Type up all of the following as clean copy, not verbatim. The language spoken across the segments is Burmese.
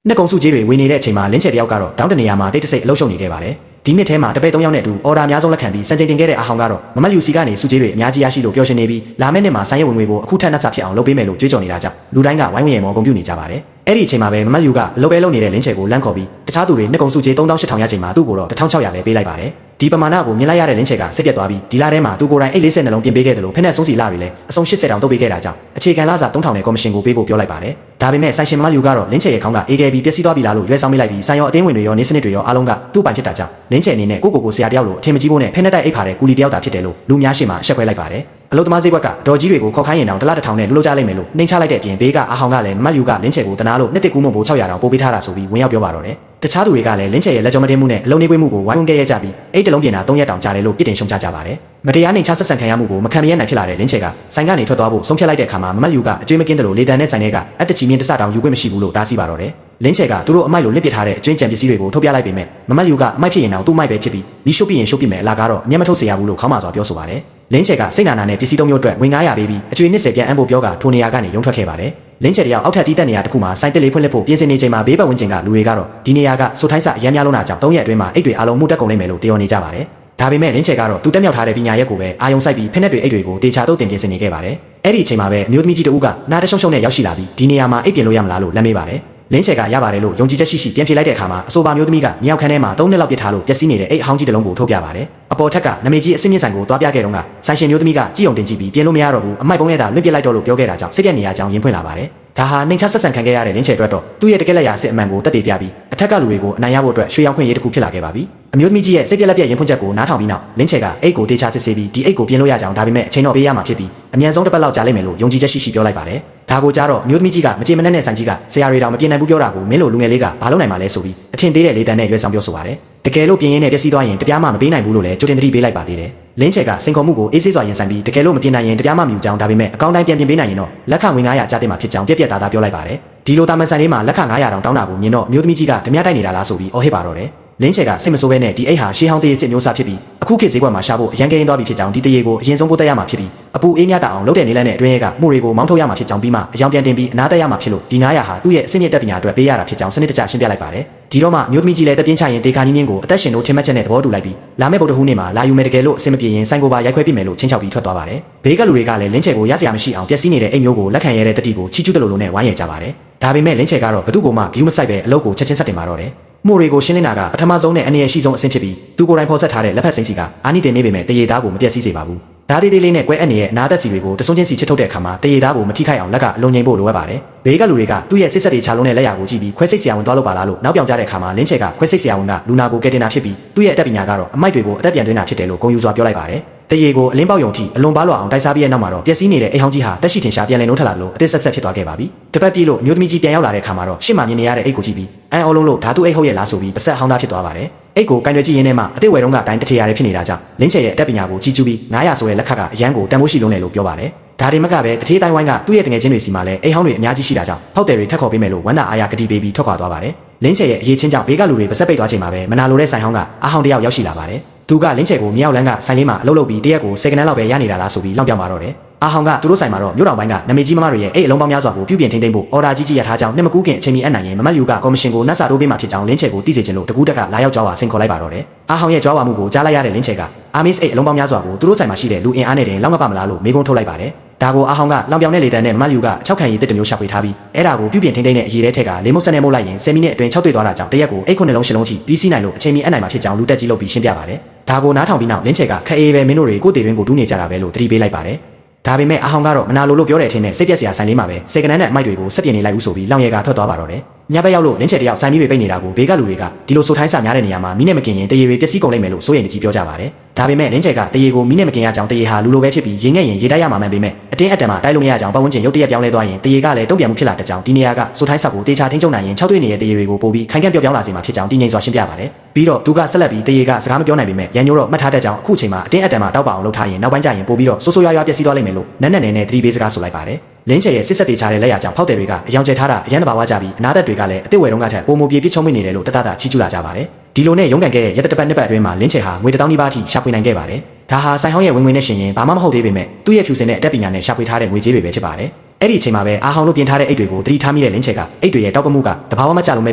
နှစ်ကုံစုကြီးတွေဝင်နေတဲ့အချိန်မှာလင်းချေတယောက်ကတော့တောင်းတနေရမှာတိတ်တဆိတ်အလုပ်ရှုပ်နေခဲ့ပါတယ်ဒီနှစ်ထဲမှာတပည့်3ယောက်နဲ့အတူအော်ဒါအများဆုံးလက်ခံပြီးစံချိန်တင်ခဲ့တဲ့အာဟောင်ကတော့မမတ်ယူစီကနေစုကြီးတွေအများကြီးရရှိလို့ပျော်ရွှင်နေပြီးလာမယ့်နှစ်မှာဆိုင်ရွက်ဝင်ငွေကိုအခုထက်နှက်ဆဖြစ်အောင်လုပ်ပေးမယ်လို့ကြွေးကြော်နေတာကြောင့်လူတိုင်းကဝိုင်းဝန်းရေမော်ဂုဏ်ပြုနေကြပါတယ်အဲ့ဒီအချိန်မှာပဲမမတ်ယူကအလုပ်ပဲလုပ်နေတဲ့လင်းချေကိုလမ်းခေါ်ပြီးတခြားသူတွေနှစ်ကုံစုကြီး3800ရချိန်မှာသူ့ကိုတော့1600ပဲပေးလိုက်ပါတယ်ဒီပမာဏကိုမြင်လိုက်ရတဲ့လင်းချေကစိတ်ပြတ်သွားပြီးဒီလထဲမှာသူကိုယ်တိုင်အိတ်40နှလုံးပြင်ပေးခဲ့တယ်လို့ဖက်နဲ့ဆုံးစီလာတွေလည်းအစုံ80တောင်တုတ်ပေးခဲ့တာကြောင့်အခြေခံလစာ3000နဲ့ကော်မရှင်ကိုပေးဖို့ပြောလိုက်ပါတယ်ဒါပေမဲ့ဆိုင်ရှင်မမတ်ယူကတော့လင်းချေရဲ့ခေါင်းက AKB ပျက်စီးသွားပြီလားလို့ရွေးဆောင်မိလိုက်ပြီးဆိုင်ရောအသင်းဝင်တွေရောနေစနစ်တွေရောအားလုံးကသူ့ပိုင်ဖြစ်တာကြောင့်လင်းချေအနေနဲ့ကိုဆရာတယောက်လိုအထင်မကြီးဖို့နဲ့ဖက်နဲ့တိုက်အိတ်ဖာတဲ့ကူလီတယောက်တာဖြစ်တယ်လို့လူများရှေ့မှာအဆက်ခွဲလိုက်ပါတယ်အလုသမားဈေးကွက်ကဒေါ်ကြီးတွေကိုခေါ်ခိုင်းရင်တောင်တစ်လ1000နဲ့လူလိုကြလိုက်မယ်လို့နှိမ်ချလိုက်တဲ့အပြင်ဘေးကအာဟောင်ကလည်းမတ်ယူကလင်းချေကိုတနာလို့နှစ်တစ်ကူးမုံပို့600တောင်ပို့ပေးထားတာဆိုပြီးဝင်ရောက်ပြောပါတော့တယ်တခြားသူတွေကလည်းလင်းချေရဲ့လက်ကြောမတင်မှုနဲ့အလုံးနေကွေးမှုကိုဝိုင်းဝန်းခဲ့ရကြပြီးအိတ်တလုံးပြင်တာ3ရက်တောင်ကြာတယ်လို့ပြစ်တင်ရှုံချကြပါတယ်မတရားနှိမ်ချဆက်ဆံခံရမှုကိုမခံမရနိုင်ဖြစ်လာတဲ့လင်းချေကဆိုင်ကနေထွက်သွားဖို့ဆုံးဖြတ်လိုက်တဲ့အခါမှာမမတ်ယူကအကျွေးမကင်းတယ်လို့လေတန်နဲ့ဆိုင်တွေကအတချီမြင့်တစတောင်ယူခွင့်မရှိဘူးလို့တားဆီးပါတော့တယ်လင်းချေကသူတို့အမိုက်လိုလစ်ပစ်ထားတဲ့အကျွင်းကြံပစ္စည်းတွေကိုထုတ်ပြလိုက်ပေမဲ့မမတ်ယူကအမိုက်ဖြစ်ရင်တော့သူ့မိုက်ပဲဖြစ်ပြီးမီးရှို့ပြရင်ရှို့ပြမယ်အလားကတော့မျက်မထုတ်เสียရဘူးလို့ခေါင်းမာစွာပြောဆိုပါတယ်လင်းချေကစိတ်နာနာနဲ့ပစ္စည်း3မျိုးအတွက်ဝင်900ပေးပြီးအကျွေး20ပြန်အံဖို့ပြောကထိုနေရာကနေရုံထွက်ခဲ့ပါတယ်လင်းချေတယောက်အောက်ထပ်တီးတက်နေရတခုမှာစိုင်းတက်လေးဖွင့်လှစ်ဖို့ပြင်ဆင်နေချိန်မှာဘေးပတ်ဝန်းကျင်ကလူတွေကတော့ဒီနေရာကစိုးထိုင်းစအရမ်းများလုံးတာကြောင့်3ရက်အတွင်းမှာအိတ်တွေအလုံးမှုတက်ကုန်လိမ့်မယ်လို့ပြောနေကြပါတယ်ဒါပေမဲ့လင်းချေကတော့သူတက်မြောက်ထားတဲ့ပညာရက်ကိုပဲအာယုံစိုက်ပြီးဖက်နဲ့တွေအိတ်တွေကိုတေချာတုတ်တင်ပြင်ဆင်နေခဲ့ပါတယ်အဲ့ဒီအချိန်မှာပဲအမျိုးသမီးကြီးတဦးကနားတရှုံရှုံနဲ့ရောက်ရှိလာပြီးဒီနေရာမှာအိတ်ပြင်လို့ရမလားလို့လမ်းမေးပါတယ်လင်းချေကရပါတယ်လို့ယုံကြည်ချက်ရှိပြန်ဖြေလိုက်တဲ့အခါမှာအဆိုပါမျိုးသမီးကမြောက်ခန်းထဲမှာ3နှစ်လောက်ပြစ်ထားလို့ပျက်စီးနေတဲ့အိတ်အဟောင်းကြီးတစ်လုံးကိုထုတ်ပြပါတယ်အပေါ်ထက်ကနမေကြီးအစင်းမြင့်ဆိုင်ကိုတွားပြခဲ့တော့ကဆိုင်ရှင်မျိုးသမီးကကြည့်ုံတင်ကြည့်ပြီးပြင်လို့မရတော့ဘူးအမိုက်ပုံးနဲ့တာလွင့်ပစ်လိုက်တော့လို့ပြောခဲ့တာကြောင့်စိတ်ပြက်နေရကြောင်းရင်ဖွင့်လာပါတယ်ဒါဟာနှိမ်ချဆက်ဆံခံခဲ့ရတဲ့လင်းချေအတွက်တော့သူ့ရဲ့တကယ်လက်ရာစစ်အမှန်ကိုတက်တည်ပြပြီးအထက်ကလူတွေကိုအနိုင်ရဖို့အတွက်ရွှေရောင်ခွင့်ရေးတစ်ခုဖြစ်လာခဲ့ပါပြီအမျိုးသမီးကြီးရဲ့စိတ်ပြက်လက်ပြက်ရင်ဖွင့်ချက်ကိုနားထောင်ပြီးနောက်လင်းချေကအိတ်ကိုတေချာစစ်ဆေးပြီးဒီအိတ်ကိုပြင်လို့ရကြောင်းဒါပေမဲ့အချိန်တော့ပေးရမှာဖြစ်ပြီးအမြန်ဆုံးတစ်ပတ်လောက်ကြာလိမ့်မယ်လို့ယုံကြည်ချက်ရှိပြောလိုက်ပါတယ်ဒါကိုကြားတော့အမျိုးသမီးကြီးကမကြေမနက်နဲ့ဆိုင်ကြီးကဆရာတွေတောင်မပြင်နိုင်ဘူးပြောတာကိုမင်းလိုလူငယ်လေးကဘာလုပ်နိုင်မှာလဲဆိုပြီးအထင်သေးတဲ့လေတန်နဲ့ရွေးဆောင်ပြောဆိုပါတယ်တကယ်လို့ပြင်ရင်းနဲ့ပျက်စီးသွားရင်တပြားမှမပေးနိုင်ဘူးလို့လည်းကြိုတင်သတိပေးလိုက်ပါသေးတယ်လင်းချေကစိန်ခေါ်မှုကိုအေးဆေးစွာရင်ဆိုင်ပြီးတကယ်လို့မပြင်နိုင်ရင်တပြားမှမယူကြောင်းဒါပေမဲ့အကောင့်တိုင်းပြန်ပြင်ပေးနိုင်ရင်တော့လက်ခဝင်900ကျတဲ့မှာဖြစ်ကြောင်းပြက်ပြက်သားသားပြောလိုက်ပါတယ်ဒီလိုတာမန်ဆိုင်လေးမှာလက်ခ900တောင်တောင်းတာကိုမြင်တော့အမျိုးသမီးကြီးကဓမြတိုက်နေတာလားဆိုပြီးအော်ဟစ်ပါတော့တယ်လင်းချေကစိတ်မဆိုးဘဲနဲ့ဒီအိတ်ဟာရှေးဟောင်းတရေစစ်မျိုးစားဖြစ်ပြီးအခုခေတ်ဈေးကွက်မှာရှာဖို့အရန်ကင်းသွားပြီဖြစ်ကြောင်းဒီတရေကိုအရင်ဆုံးပို့တက်ရမှာဖြစ်ပြီးအပူအေးမြတာအောင်လုပ်တဲ့နေလန်းနဲ့အတွင်းကမှုတွေကိုမောင်းထုတ်ရမှာဖြစ်ကြောင်းပြီးမှအယောင်ပြန်တင်ပြီးအနားတက်ရမှာဖြစ်လို့ဒီ900ဟာသူ့ရဲ့အစင်းမြင့်တက်ပညာအတွက်ပေးရတာဖြစ်ကြောင်းစနစ်တကျရှင်းပြလိုက်ပါတယ်ဒီတော့မှမျိုးသမီးကြီးလည်းတပြင်းချရင်ဒေခါနီးမြင့်ကိုအသက်ရှင်တို့ထင်မှတ်ချက်နဲ့သဘောတူလိုက်ပြီးလာမယ့်ဗုဒ္ဓဟူးနေ့မှာလာယူမယ်တကယ်လို့အဆင်မပြေရင်ဆိုင်ကိုပါရိုက်ခွဲပြမယ်လို့ချင်းချောက်ပြီးထွက်သွားပါတယ်ဘေးကလူတွေကလည်းလင်းချေကိုရစရာမရှိအောင်ပျက်စီးနေတဲ့အိမ်မျိုးကိုလက်ခံရတဲ့တတိကိုချီးကျူးတယ်လို့နဲ့ဝိုင်းရကြပါတယ်ဒါပေမဲ့လင်းချေကတော့ဘသူ့ကိုမှဂယူးမဆိုင်ပဲအလုပ်ကိုချက်ချင်းဆက်တင်ပါတော့တယ်မှုတွေကိုရှင်းလင်းတာကပထမဆုံးနဲ့အနေရရှိဆုံးအဆင့်ဖြစ်ပြီးသူကိုယ်တိုင်ဖော်ဆက်ထားတဲ့လက်ဖက်စိမ်းစီကအာနိတင်နေပေမဲ့တရေသားကိုမပြတ်စည်းစေပါဘူးဓာတ်သေးလေးနဲ့ကွဲအပ်နေရဲ့အနာသက်စီတွေကိုတဆုံးချင်းစီချစ်ထုတ်တဲ့အခါမှာတရေသားကိုမထိခိုက်အောင်လက်ကအလုံးငိမ့်ဖို့လိုအပ်ပါတယ်ဘေးကလူတွေကသူ့ရဲ့စစ်ဆက်တွေခြာလုံးနဲ့လက်ရာကိုကြည့်ပြီးခွဲစိတ်ဆရာဝန်သွားလို့ပါလားလို့နောက်ပြောင်ကြတဲ့အခါမှာလင်းချေကခွဲစိတ်ဆရာဝန်ကလူနာကိုကယ်တင်တာဖြစ်ပြီးသူ့ရဲ့အတတ်ပညာကတော့အမိုက်တွေကိုအသက်ပြန်သွင်းတာဖြစ်တယ်လို့ဂုဏ်ယူစွာပြောလိုက်ပါတယ်တရေကိုအလင်းပေါက်ယုံထိအလွန်ပါလွာအောင်တိုက်စားပြီးတဲ့နောက်မှာတော့ပျက်စီးနေတဲ့အိမ်ဟောင်းကြီးဟာတက်ရှိထင်ရှားပြန်လည်နှုတ်ထလာလို့အသစ်ဆက်ဆက်ဖြစ်သွားခဲ့ပါပြီတပတ်ပြည့်လို့အမျိုးသမီးကြီးပြန်ရောက်လာတဲ့အခါမှာတော့ရှစ်မှမြင်နေရတဲ့အိတ်ကိုကြည့်ပြီးအန်အော်လုံးလို့ဓာတုအိတ်ဟုတ်ရဲ့လားဆိုပြီးပစက်ဟောင်းသားဖြစ်သွားပါတယ်အိတ်ကိုကင်တွယ်ကြည့်ရင်းနဲ့မှအတိတ်ဝယ်တုန်းကအတိုင်းတထေရတယ်ဖြစ်နေတာကြောင့်လင်းချေရဲ့အတက်ပညာကိုကြီးကျူးပြီး900ဆိုတဲ့လက်ခတ်ကအရန်ကိုတန်ဖိုးရှိလုံးတယ်လို့ပြောပါတယ်ဒါတွေမကပဲတထေးတိုင်းဝိုင်းကသူ့ရဲ့တငယ်ချင်းတွေစီမှာလည်းအိမ်ဟောင်းတွေအများကြီးရှိတာကြောင့်ဖောက်တယ်တွေထက်ခေါ်ပေးမယ်လို့ဝမ်းသာအားရကတိပေးပြီးထွက်ခွာသွားပါတယ်လင်းချေရဲ့အရေးချင်းကြောင့်ဘေးကလူတွေပါဆက်ပိတ်သွားချိန်မှာပဲမနာလိုတဲ့ဆိုင်ဟောင်းကအာဟောင်းတယောက်ရောက်ရှိလာပါတယ်သူကလင်းချေကိုမြောက်လန်းကဆိုင်လေးမှာအလုပ်လုပ်ပြီးတရက်ကို10ကနန်းလောက်ပဲရနေတာလားဆိုပြီးလောက်ပြောင်းပါတော့တယ်အာဟောင်ကသူတို့ဆိုင်မှာတော့မြို့တော်ပိုင်းကနမေကြီးမမတို့ရဲ့အိတ်အလုံးပေါင်းများစွာကိုပြုပြင်ထိန်းသိမ်းဖို့အော်ဒါကြီးရထားကြောင်းနှစ်မကူးခင်အချိန်မီအပ်နိုင်ရင်မမတ်ယူကကော်မရှင်ကိုနှက်စာတိုးပေးမှဖြစ်ကြောင်းလင်းချေကိုသိစေချင်လို့တကူးတက်ကလာရောက်ကြွားဝါဆင်ခေါ်လိုက်ပါတော့တယ်အာဟောင်ရဲ့ကြွားဝါမှုကိုကြားလိုက်ရတဲ့လင်းချေကအာမစ်အိတ်အလုံးပေါင်းများစွာကိုသူတို့ဆိုင်မှာရှိတဲ့လူအင်အားနဲ့တင်လောက်မပါမလားလို့မေးခွန်းထုတ်လိုက်ပါတယ်ဒါကိုအာဟောင်ကလောင်ပြောင်တဲ့လေတန်နဲ့မမတ်ယူကအချောက်ခံရည်တစ်တမျိုးရှာဖွေထားပြီးအဲ့ဒါကိုပြုပြင်ထိန်းသိမ်းတဲ့အရေးတဲ့ထက်ကလေမုတ်ဆက်နဲ့မုတ်လိုက်ရင်10မိနစ်အတွင်း6တွေ့သွားတာကြောင့်တရက်ကိုအိတ်9လုံး10လုံးထိပြီးစီးနိုင်လို့အချိန်မီအပ်နိုင်မှာဖြစ်ကြောင်းလူတက်ကြီးလုပ်ပြီးရှင်းပြပါတယ်ဒါကိုနားထောင်ပြီးနောက်လင်းချေကခက်အေးပဲမင်းတို့တွေကိုတေတွင်ကိုတူးနေကြတာပဲလို့သတိပေးလိုက်ပါတယ်ဒါပေမဲ့အာဟောင်ကတော့မနာလိုလို့ပြောတဲ့အထင်းနဲ့စိတ်ပြက်စရာဆိုင်လေးမှာပဲစေကနန်းနဲ့အမိုက်တွေကိုဆက်ပြင်းနေလိုက်ဦးဆိုပြီးလောင်ရဲကထွက်သွားပါတော့တယ်ညဘက်ရောက်လို့လင်းချေတယောက်ဆိုင်မီးတွေပိတ်နေတာကိုဘေးကလူတွေကဒီလိုဆိုထိုင်းစာများတဲ့နေရာမှာမီးနဲ့မกินရင်တရေတွေပျက်စီးကုန်လိမ့်မယ်လို့စိုးရိမ်နေကြီးပြောကြပါတယ်ဒါပေမဲ့လင်းချေကတရေကိုမီးနဲ့မกินရကြောင်းတရေဟာလူလိုပဲဖြစ်ပြီးရင်ငဲ့ရင်ရေတိုက်ရမှာမှန်ပေမဲ့အတင်းအတန်မှာတိုက်လို့မရကြောင်းပတ်ဝန်းကျင်ရုပ်တရက်ပြောင်းလဲသွားရင်တရေကလည်းတုံ့ပြန်မှုဖြစ်လာတဲ့ကြောင်းဒီနေရာကဆိုထိုင်းစာကိုတေချာထိန်းချုပ်နိုင်ရင်6တွေ့နေတဲ့တရေတွေကိုပို့ပြီးခိုင်ခန့်ပြောင်းလာစေမှာဖြစ်ကြောင်းတည်ငြိမ်စွာရှင်းပြပါတယ်ပြီးတော့သူကဆက်လက်ပြီးတရေကစကားမပြောနိုင်ပေမဲ့ရန်ညိုးတော့မှတ်ထားတဲ့ကြောင်းအခုချိန်မှာအတင်းအတန်မှာတောက်ပအောင်လုပ်ထားရင်နောက်ပိုင်းကျရင်ပို့ပြီးတော့ဆိုးဆိုးရွားရွားပျက်စီးသွားလိမ့်မယ်လို့နက်နက်နဲ့သတိပေးစကားဆိုလိုက်ပါတယ်လင်းချေရဲ့စစ်ဆက်တေချာတဲ့လက်ရကြောင့်ဖောက်တယ်တွေကအယောင်ကျထားတာအရန်တဘာဝကြပြီးအနာသက်တွေကလည်းအစ်စ်ဝယ်တုန်းကထက်ပုံမပြေပြစ်ချုံမိနေတယ်လို့တတချီးကျူးလာကြပါတယ်ဒီလိုနဲ့ရုံးကန်ခဲ့တဲ့ရက်တစ်ပတ်နှစ်ပတ်အတွင်းမှာလင်းချေဟာငွေ1000နီးပါးထိရှာဖွေနိုင်ခဲ့ပါတယ်ဒါဟာဆိုင်ဟောင်းရဲ့ဝင်ငွေနဲ့ရှင်ရင်ဘာမှမဟုတ်သေးပေမဲ့သူ့ရဲ့ဖြူစင်တဲ့အတက်ပညာနဲ့ရှာဖွေထားတဲ့ငွေကြေးတွေပဲဖြစ်ပါတယ် အဲ့ဒီအချိန်မှာပဲအာဟောင်တို့ပြင်ထားတဲ့အိတ်တွေကိုသတိထားမိတဲ့လင်းချက်ကအိတ်တွေရဲ့တောက်ပမှုကတဘာဝမကျလုံးပဲ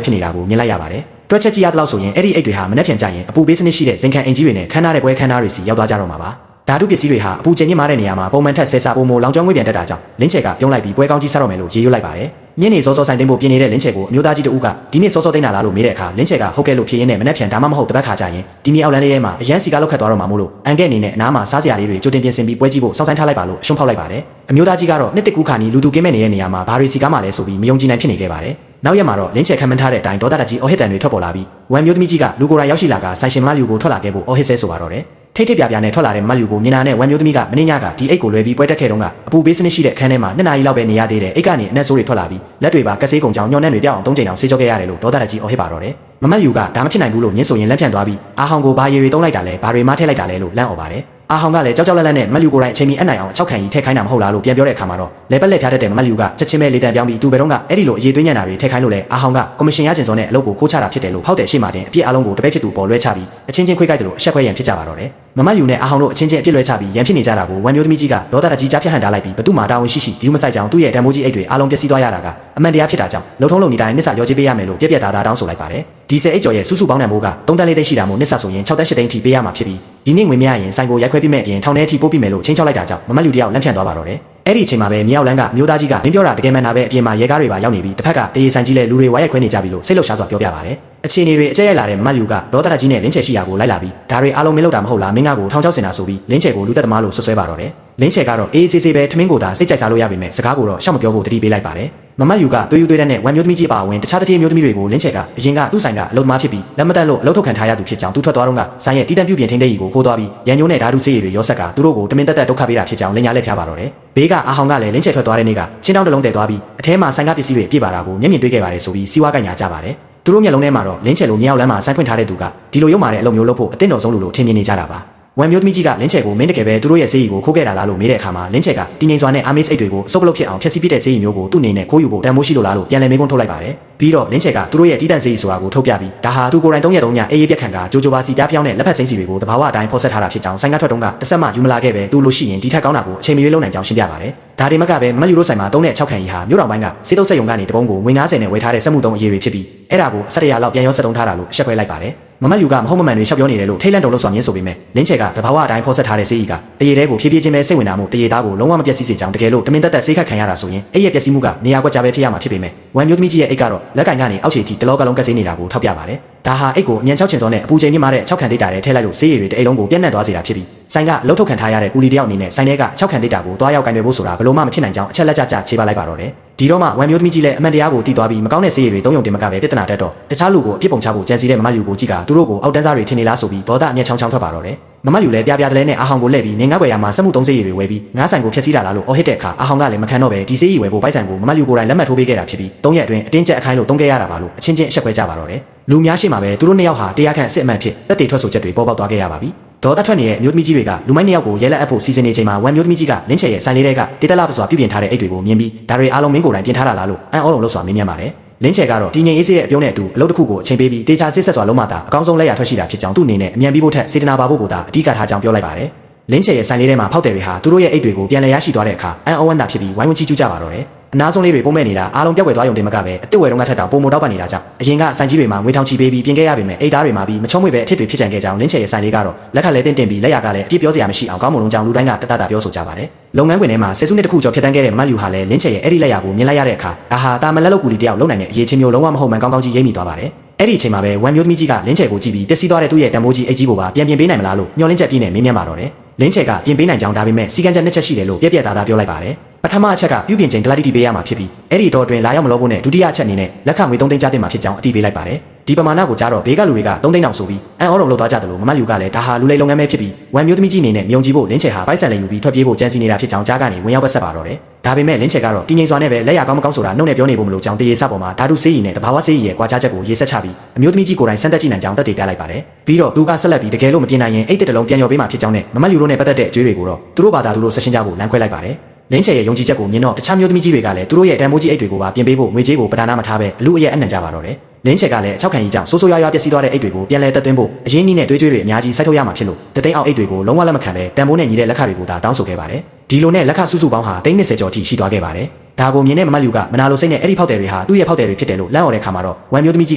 ဖြစ်နေတာကိုမြင်လိုက်ရပါတယ်တွက်ချက်ကြည့်ရတဲ့လောက်ဆိုရင်အဲ့ဒီအိတ်တွေဟာမနှက်ဖြန်ကြရင်အပူပေးစနစ်ရှိတဲ့ဇင်ခံအင်ကြီးတွေနဲ့ခန်းနာတဲ့ပွဲခန်းနာတွေစီရောက်သွားကြတော့မှာပါဓာတုပစ္စည်းတွေဟာအပူချိန်မြင့်မားတဲ့နေရာမှာပုံမှန်ထက်ဆဲဆာပုံမလောင်ကျွမ်းငွေ့ပြန်တက်တာကြောင့်လင်းချက်ကပြုံးလိုက်ပြီးပွဲကောင်းကြီးစားတော့မယ်လို့ရေရွတ်လိုက်ပါတယ်ညနေစောစောဆိုင်တင်ဖို့ပြင်နေတဲ့လင်းချက်ကိုအမျိုးသားကြီးတို့ကဒီနေ့စောစောသိမ်းလာလားလို့မေးတဲ့အခါလင်းချက်ကဟုတ်ကဲ့လို့ဖြေရင်းနဲ့မနှက်ဖြန်ဒါမှမဟုတ်တပတ်ခါကြရင်ဒီနေ့အောက်လန်းလေးထဲမှာအရန်စီကားလောက်ခတ်သွားတော့မှာမို့လို့အန်ကဲအနေနဲ့အနားမှာစားစရာလေးတွေကြိုတင်ပြင်ဆင်ပြီးပွဲကြီးဖို့စောင့်ဆိုင်ထားလိုက်ပါလို့အရှုံးဖောက်လိုက်ပါတယ်အမျိုးသားကြီးကတော့နှစ်တစ်ကူခါနီလူသူကင်းမဲ့နေတဲ့နေရာမှာဘာတွေစီကားမှလဲဆိုပြီးမယုံကြည်နိုင်ဖြစ်နေခဲ့ပါတယ်နောက်ရက်မှာတော့လင်းချက်ခံမှန်းထားတဲ့အတိုင်းဒေါသတကြီးအော်ဟစ်တန်တွေထွက်ပေါ်လာပြီးဝမ်မျိုးသမီးကြီးကလူကိုယ်တိုင်ရောက်ရှိလာကဆိုင်ရှင်မလူကိုထွက်လာခဲ့ဖို့အော်ဟစ်ဆဲဆိုပါတော့တယ်ထိတ်ထိတ်ပြပြနဲ့ထွက်လာတဲ့မလူကိုမြင်လာတဲ့ဝမ်မျိုးသမီးကမင်းညကဒီအိတ်ကိုလွယ်ပြီးပွဲတက်ခဲ့တုန်းကအပူပေးစနစ်ရှိတဲ့အခန်းထဲမှာ2နာရီလောက်ပဲနေရသေးတယ်အိတ်ကနေအနက်ဆိုးတွေထွက်လာပြီးလက်တွေပါကဆေးကုံကြောင်ညှော်နှံ့တွေပြောင်းအောင်3ချိန်အောင်ဆေးကြောခဲ့ရတယ်လို့ဒေါသတကြီးအော်ဟစ်ပါတော့တယ်မမလူကဒါမဖြစ်နိုင်ဘူးလို့ညင်းဆိုရင်လက်ဖြန့်သွားပြီးအာဟောင်ကိုဘာရည်တွေတုံးလိုက်တာလဲဘာတွေမထည့်လိုက်တာလဲလို့လန့်អော်ပါတယ်အာဟောင်ကလည်းကြောက်ကြောက်လန့်လန့်နဲ့မလူကိုယ်တိုင်အချိန်မီအနိုင်အောင်6ခံကြီးထည့်ခိုင်းတာမဟုတ်လားလို့ပြန်ပြောတဲ့အခါမှာတော့လဲပက်လက်ဖျားတတ်တဲ့မလူကချက်ချင်းပဲလေတံပြောင်းပြီးသူ့ဘယ်တော့ကအဲ့ဒီလိုအရေးသွင်းညံတာတွေထည့်ခိုင်းလို့လဲအာဟောင်ကကော်မရှင်ရကျင်စောနဲ့အလုပ်ကိုခိုးချတာဖြစ်တယ်လို့ဖောက်တယ်ရှေ့မှာတင်အပြစ်အလုံးကိုတပည့်ဖြစ်သူပေါ်လွှဲချပြီးအချင်းချင်းခွေးကြိုက်တယ်လို့အဆက်ခွဲရန်ဖြစ်ကြပါတော့တယ်မမယူနဲ့အာဟောင်တို့အချင်းချင်းအပြစ်လွှဲချပြီးရန်ဖြစ်နေကြတာကိုဝမ်မျိုးသမီးကြီးကဒေါသတကြီးကြားဖြတ်ဟန်ထားလိုက်ပြီးဘသူမှတာဝန်ရှိရှိဒီမဆိုင်ကြောင်သူ့ရဲ့တံမိုးကြီးအိတ်တွေအလုံးပျက်စီးသွားရတာကအမှန်တရားဖြစ်တာကြောင့်လုံထုံးလုံနေတိုင်းနစ်စာရောချေးပေးရမယ်လို့ပြက်ပြက်သားသားတောင်းဆိုလိုက်ပါတယ်ဒီဆယ်အိတ်ကျော်ရဲ့စုစုပေါင်းတန်ဖိုးက3တန်း4သိန်းရှိတာမို့နစ်စာဆိုရင်6တန်း8သိန်းထိပေးရမှာဖြစ်ပြီးဒီနေ့ငွေမရရင်ဆိုင်ကိုရိုက်ခွဲပြမဲ့အပြင်ထောင်ထဲထိပို့ပြမယ်လို့ချင်းချောက်လိုက်တာကြောင့်မမလူတယောက်လန့်ဖြန့်သွားပါတော့တယ်အဲ့ဒီအချိန်မှာပဲမြောက်လန်းကမျိုးသားကြီးကမင်းပြောတာတကယ်မှန်တာပဲအပြင်မှာရဲကားတွေပါရောက်နေပြီးတစ်ဖက်ကတရေဆိုင်ကြီးလဲလူတွေဝိုင်းရိုက်ခွဲနေကြပြီလို့စိတ်လှုပ်ရှားစွာပြောပြပါတယ်အခြေအနေတွေအကျက်ရိုက်လာတဲ့မမလူကဒေါသတကြီးနဲ့လင်းချယ်ရှိရာကိုလိုက်လာပြီးဒါတွေအားလုံးမင်းလုပ်တာမဟုတ်လားမင်းကကိုထောင်ချောက်စင်တာဆိုပြီးလင်းချယ်ကိုလူသက်သမားလို့ဆွဆွဲပါတော့တယ်လင်းချယ်ကတော့အေးအေးဆေးဆေးပဲထမင်းကိုသာစိတ်ကြိုက်စားလို့ရပေမဲ့စကားကိုတော့ရှောက်မပြောဖို့တတိပေးလိုက်ပါတယ်မမယူကသွေးယူသွေးတဲ့နဲ့ဝမ်မျိုးသမီးကြီးပါဝင်တခြားတတိမျိုးသမီးတွေကိုလင်းချယ်ကအရင်ကသူ့ဆိုင်ကအလုံသမားဖြစ်ပြီးလက်မတက်လို့အလုပ်ထုတ်ခံထားရသူဖြစ်ကြောင်းသူထွက်သွားတော့ကဆိုင်ရဲ့တီးတန့်ပြုတ်ပြင်ထင်းတဲ့ရီကိုခိုးသွားပြီးရန်ညိုးနဲ့ဓာတုဆေးရည်တွေရောဆက်ကသူတို့ကိုတမင်တက်တက်ဒုက္ခပေးတာဖြစ်ကြောင်းလင်းညာလက်ဖျားပါတော့တယ်ဘေးကအာဟောင်ကလည်းလင်းချယ်ထွက်သွားတဲ့နေ့ကချင်းတောင်းတစ်လုံးတည်သွားပြီးအထဲမှာဆိုင်ကပစ္စည်းတွေပြည့်ပါတာကိုမျက်မြင်တွေ့ခဲ့ပါတယ်ဆိုပြီးစီးဝါးကညာကြပါတယ်သူတို့မျက်လုံးထဲမှာတော့လင်းချယ်လိုမြောက်လမ်းမှာဆိုင်ဖွင့်ထားတဲ့သူကဒီလိုရုပ်မာတဲ့အလုပ်မျိုးလုပ်ဖို့အသင့်တော်ဆုံးလို့ထင်မြင်နေကြတာပါဝမ်မျိုးသမီးကြီးကလင်းချယ်ကိုမင်းတကယ်ပဲသူတို့ရဲ့ဆေးရီကိုခိုးခဲ့တာလားလို့မေးတဲ့အခါမှာလင်းချက်ကတင်းငိမ်စွာနဲ့အာမေးအိတ်တွေကိုအစုပ်ပလုတ်ဖြစ်အောင်ဖျက်ဆီးပစ်တဲ့ဆေးရီမျိုးကိုသူ့အနေနဲ့ခိုးယူဖို့တန်မိုးရှိလို့လားလို့ပြန်လည်မေးခွန်းထုတ်လိုက်ပါတယ်ပြီးတော့လင်းချက်ကသူတို့ရဲ့တီးတန့်ဆေးရီဆိုတာကိုထုတ်ပြပြီးဒါဟာသူကိုယ်တိုင်3ရက်3ညအေးအေးပြက်ခံကဂျိုဂျိုပါစီပြားပြောင်းတဲ့လက်ဖက်စိမ်းစီတွေကိုတဘာဝအတိုင်းဖော်ဆက်ထားတာဖြစ်ကြောင်းဆိုင်ကထွက်တုန်းကတစ်ဆက်မှယူမလာခဲ့ပဲသူ့လို့ရှိရင်ဒီထက်ကောင်းတာကိုအချိန်မရွေးလုံးနိုင်ကြောင်းရှင်းပြပါတယ်ဒါဒီမကပဲမယူလို့ဆိုင်မှာ3နဲ့6ခန့်ကြီးဟာမြို့တော်ပိုင်းကစေတုပ်ဆက်ယုံကနေတပုံးကိုငွေ90နဲ့ဝယ်ထားတဲ့စက်မှု3အရေးတွေဖြစ်ပြီးအဲ့ဒါကို1700လောက်ပြန်ရောဆက်တုံးထားတာလို့အဆက်ခွဲလိုက်ပါတယ်မမယူကမဟုတ်မမှန်တွေရှောက်ပြောနေတယ်လို့ထိတ်လန့်တုံလို့ဆိုမြင်ဆိုပေမဲ့လင်းချက်ကတဘာဝအတိုင်းဖော်ဆက်ထားတဲ့ဆေးကြီးကတရေတဲကိုဖြည်းဖြည်းချင်းပဲစိတ်ဝင်တာမို့တရေသားကိုလုံးဝမပျက်စီးစေချောင်းတကယ်လို့တမင်တက်တက်ဆေးခတ်ခံရတာဆိုရင်အဲ့ရဲ့ပျက်စီးမှုကနေရာကွက်ကြပဲဖြစ်ရမှာဖြစ်ပေမဲ့ဝမ်မျိုးသမီးကြီးရဲ့အိတ်ကတော့လက်ကင်ကနေအောက်ခြေထိတလောကလုံးကက်ဆေးနေတာကိုထောက်ပြပါတယ်ဒါဟာအိတ်ကိုအမြန်6ချင်စောနဲ့အပူချိန်မြင့်မာတဲ့6ခန့်ဒိတ်တာနဲ့ထည့်လိုက်လို့ဆေးရည်တွေတအိတ်လုံးကိုပြန့်နှံ့သွားစေတာဖြစ်ပြီးဆိုင်ကလှုပ်ထုတ်ခံထားရတဲ့ကူလီတယောက်အနေနဲ့ဆိုင်ထဲက6ခန့်ဒိတ်တာကိုတွားရောက်ကင်တွေဖို့ဆိုတာဘလို့မှမဖြစ်နိုင်ကြောင်းအချက်လက်ကျကျခြေပလိုက်ပါတော့တယ်ဒီတော့မှဝမ်မျိုးသမီးကြီးလည်းအမှန်တရားကိုသိသွားပြီးမကောင်းတဲ့ဆေးရည်တွေ3ယုံတင်မကပဲပြဿနာတက်တော့တခြားလူကိုအပြစ်ပုံချဖို့ကြံစည်တဲ့မမယူကိုကြည့်ကသူတို့ကိုအောက်တန်းစားတွေထင်နေလားဆိုပြီးဒေါသအမျက်ချောင်းချောင်းထွက်ပါတော့တယ်မမယူလည်းပြပြတလဲနဲ့အာဟောင်ကိုလှည့်ပြီးနေငါ့ွယ်ရမှာစက်မှု3ဆေးရည်တွေဝယ်ပြီးငါးဆိုင်ကိုဖျက်ဆီးတာလားလို့အော်ဟစ်တဲ့အခါအာဟောင်ကလည်းမခံတော့ပဲဒီဆေးရည်ဝယ်ဖို့ပိုက်ဆိုင်ကိုမမယူကိုယ်တိုင်လက်မှတ်ထိုးပေးခဲ့တာဖြစ်ပြီး3ရက်အတွင်းအတင်းကျပ်အခိုင်းလို့တုံးခဲ့ရတာပါလို့အချင်းချင်းအဆက်ခွဲကြပါတော့တယ်လူများရှိမှာပဲသူတို့နှစ်ယောက်ဟာတရားခံအစ်အမှန်ဖြစ်တက်တေထွက်ဆိုချက်တွေပေါ်ပေါက်သွားခဲ့ရပါပြီဒေါသထွက်နေတဲ့အမျိုးသမီးကြီးတွေကလူမိုက်နှစ်ယောက်ကိုရဲလက်အပ်ဖို့စီစဉ်နေချိန်မှာဝမ်မျိုးသမီးကြီးကလင်းချယ်ရဲ့ဆိုင်လေးတွေကတေတလာပစွာပြုပြင်ထားတဲ့အိတ်တွေကိုမြင်ပြီးဒါတွေအားလုံးမင်းကိုယ်တိုင်ပြင်ထားတာလားလို့အံ့ဩလုံးလို့ဆိုတာမေးမြန်းပါတယ်လင်းချယ်ကတော့ဒီငိမ်အေးစေးရဲ့အပြုံးနဲ့အတူအလုပ်တစ်ခုကိုအချိန်ပေးပြီးတေချာစစ်ဆက်စွာလုံးမတာအကောင်းဆုံးလက်ရထွက်ရှိတာဖြစ်ကြောင်းသူ့အနေနဲ့အမြန်ပြီးဖို့ထက်စေတနာပါဖို့ကိုသာအဓိကထားကြောင်းပြောလိုက်ပါတယ်လင်းချယ်ရဲ့ဆိုင်လေးထဲမှာဖောက်တယ်တွေဟာသူတို့ရဲ့အိတ်တွေကိုပြန်လည်ရရှိသွားတဲ့အခါအံ့ဩဝမ်းသာဖြစ်ပြီးဝိုင်းဝန်းချီးကျူးကြပါတော့တယ်အနာဆုံးလေးတွေပုံမဲ့နေတာအားလုံးပြောက်ွယ်သွားရုံတင်မကပဲအစ်စ်ဝယ်တော့ကထက်တောင်ပုံမတောက်ပနေတာကြောင့်အရင်ကဆိုင်ကြီးတွေမှာငွေထောင်ချီပေးပြီးပြင်ခဲ့ရပေမဲ့အိတ်သားတွေမှာပြီးမချုံမွေပဲအထစ်တွေဖြစ်ကြံခဲ့ကြောင်းလင်းချယ်ရဲ့ဆိုင်လေးကတော့လက်ခက်လဲတင်းပြီးလက်ရကလည်းအပြစ်ပြောစရာမရှိအောင်ကောင်းမွန်လုံးကြောင်းလူတိုင်းကတတပြောဆိုကြပါတယ်လုပ်ငန်းခွင်ထဲမှာဆယ်စုနှစ်တစ်ခုကျော်ဖြတ်တန်းခဲ့တဲ့မတ်လူဟာလည်းလင်းချယ်ရဲ့အဲ့ဒီလက်ရကိုမြင်လိုက်ရတဲ့အခါဒါဟာတာမန်လက်လုပ်ကူလီတယောက်လုံနိုင်တဲ့အရေးချင်းမျိုးလုံးဝမဟုတ်မှန်ကောင်းကောင်းကြီးရိပ်မိသွားပါတယ်အဲ့ဒီအချိန်မှာပဲဝမ်မျိုးသမီးကြီးကလင်းချယ်ကိုကြည့်ပြီးပျက်စီးသွားတဲ့သူ့ရဲ့တံမိုးကြီးအိတ်ကြီးကိုပါပြန်ပြင်ပေးနိုင်မလားလို့မျှော်လင့်ချက်ပြည့်နဲ့မေးမြန်းပါတော့တယ်လင်းချက်ကပြင်ပေးနိုင်ကြောင်းဒါပေမဲ့စီကံချက်နှစ်ချက်ရှိတယ်လို့ပြက်ပြက်သားသားပြောလိုက်ပါတယ်ပထမအချက်ကပြုပြင်ချိန်ဒလတိပေးရမှာဖြစ်ပြီးအဲ့ဒီတော့အတွင်းလာရောက်မလို့ဖို့နဲ့ဒုတိယအချက်အနေနဲ့လက်ခငွေ3သိန်းကျတင်မှာဖြစ်ကြောင်းအတိပေးလိုက်ပါတယ်ဒီပမာဏကိုကြားတော့ဘေးကလူတွေက3သိန်းအောင်ဆိုပြီးအန်အော်တော်လောက်သွားကြတယ်လို့မမလူကလည်းဒါဟာလူလိမ်လုပ်ငန်းပဲဖြစ်ပြီးဝမ်မျိုးသမီးကြီးအနေနဲ့မြုံကြည့်ဖို့လင်းချယ်ဟာပိုက်ဆံလိမ်ယူပြီးထွက်ပြေးဖို့ကြံစည်နေတာဖြစ်ကြောင်းကြားကနေဝင်ရောက်ပတ်ဆက်ပါတော့တယ်ဒါပေမဲ့လင်းချယ်ကတော့တင်းငိမ်စွာနဲ့ပဲလက်ရကောင်းမကောင်းဆိုတာနှုတ်နဲ့ပြောနေဖို့မလို့ကြောင်းတရေစပေါ်မှာဓာတုဆေးရည်နဲ့တဘာဝဆေးရည်ရဲ့ကွာခြားချက်ကိုရေးဆက်ချပြီးအမျိုးသမီးကြီးကိုယ်တိုင်စမ်းသပ်ကြည့်နိုင်ကြောင်းတက်တည်ပြလိုက်ပါတယ်ပြီးတော့သူကဆက်လက်ပြီးတကယ်လို့မပြင်းနိုင်ရင်အိတ်တက်တလုံးပြန်ရော်ပေးမှဖြစ်ကြောင်းနဲ့မမလူတို့နဲ့ပတ်သက်တဲ့အကျွေးတွေကိုတော့သူတို့ဘာသာသူတို့ဆက်ရှင်းကြဖို့လမ်းခွဲလိုက်ပါတယ်လင်းချယ်ရဲ့ယုံကြည်ချက်ကိုမြင်တော့တခြားမျိုးသမီးကြီးတွေကလည်းသူတို့ရဲ့တန်မိုးကြီးအိတ်တွေကိုပါပြင်ပေးဖို့ငွေကြေးကိုပဒါနာမထားပဲအလူအယက်အနှံကြပါတော့တယ်လင်းချက်ကလည်း6ခန့်ကြီးကြောင့်ဆိုးဆိုးရွားရွားပျက်စီးသွားတဲ့အိတ်တွေကိုပြန်လဲတက်သွင်းဖို့အရင်းနှီးနဲ့တွေးကြွေးတွေအများကြီးစိုက်ထုတ်ရမှာဖြစ်လို့တသိန်းအောင်အိတ်တွေကိုလုံးဝလက်မခံပဲတန်ဖိုးနဲ့ညီတဲ့လက်ခတွေကိုသာတောင်းဆိုခဲ့ပါတယ်ဒီလိုနဲ့လက်ခစုစုပေါင်းဟာ320ကျော်ထိရှိသွားခဲ့ပါတယ် ဒါကိုမြင်တဲ့မမတ်လူကမနာလိုစိတ်နဲ့အဲ့ဒီဖောက်တယ်တွေဟာသူ့ရဲ့ဖောက်တယ်တွေဖြစ်တယ်လို့လန့်អော်တဲ့ခါမှာတော့ဝမ်မျိုးသမီးကြ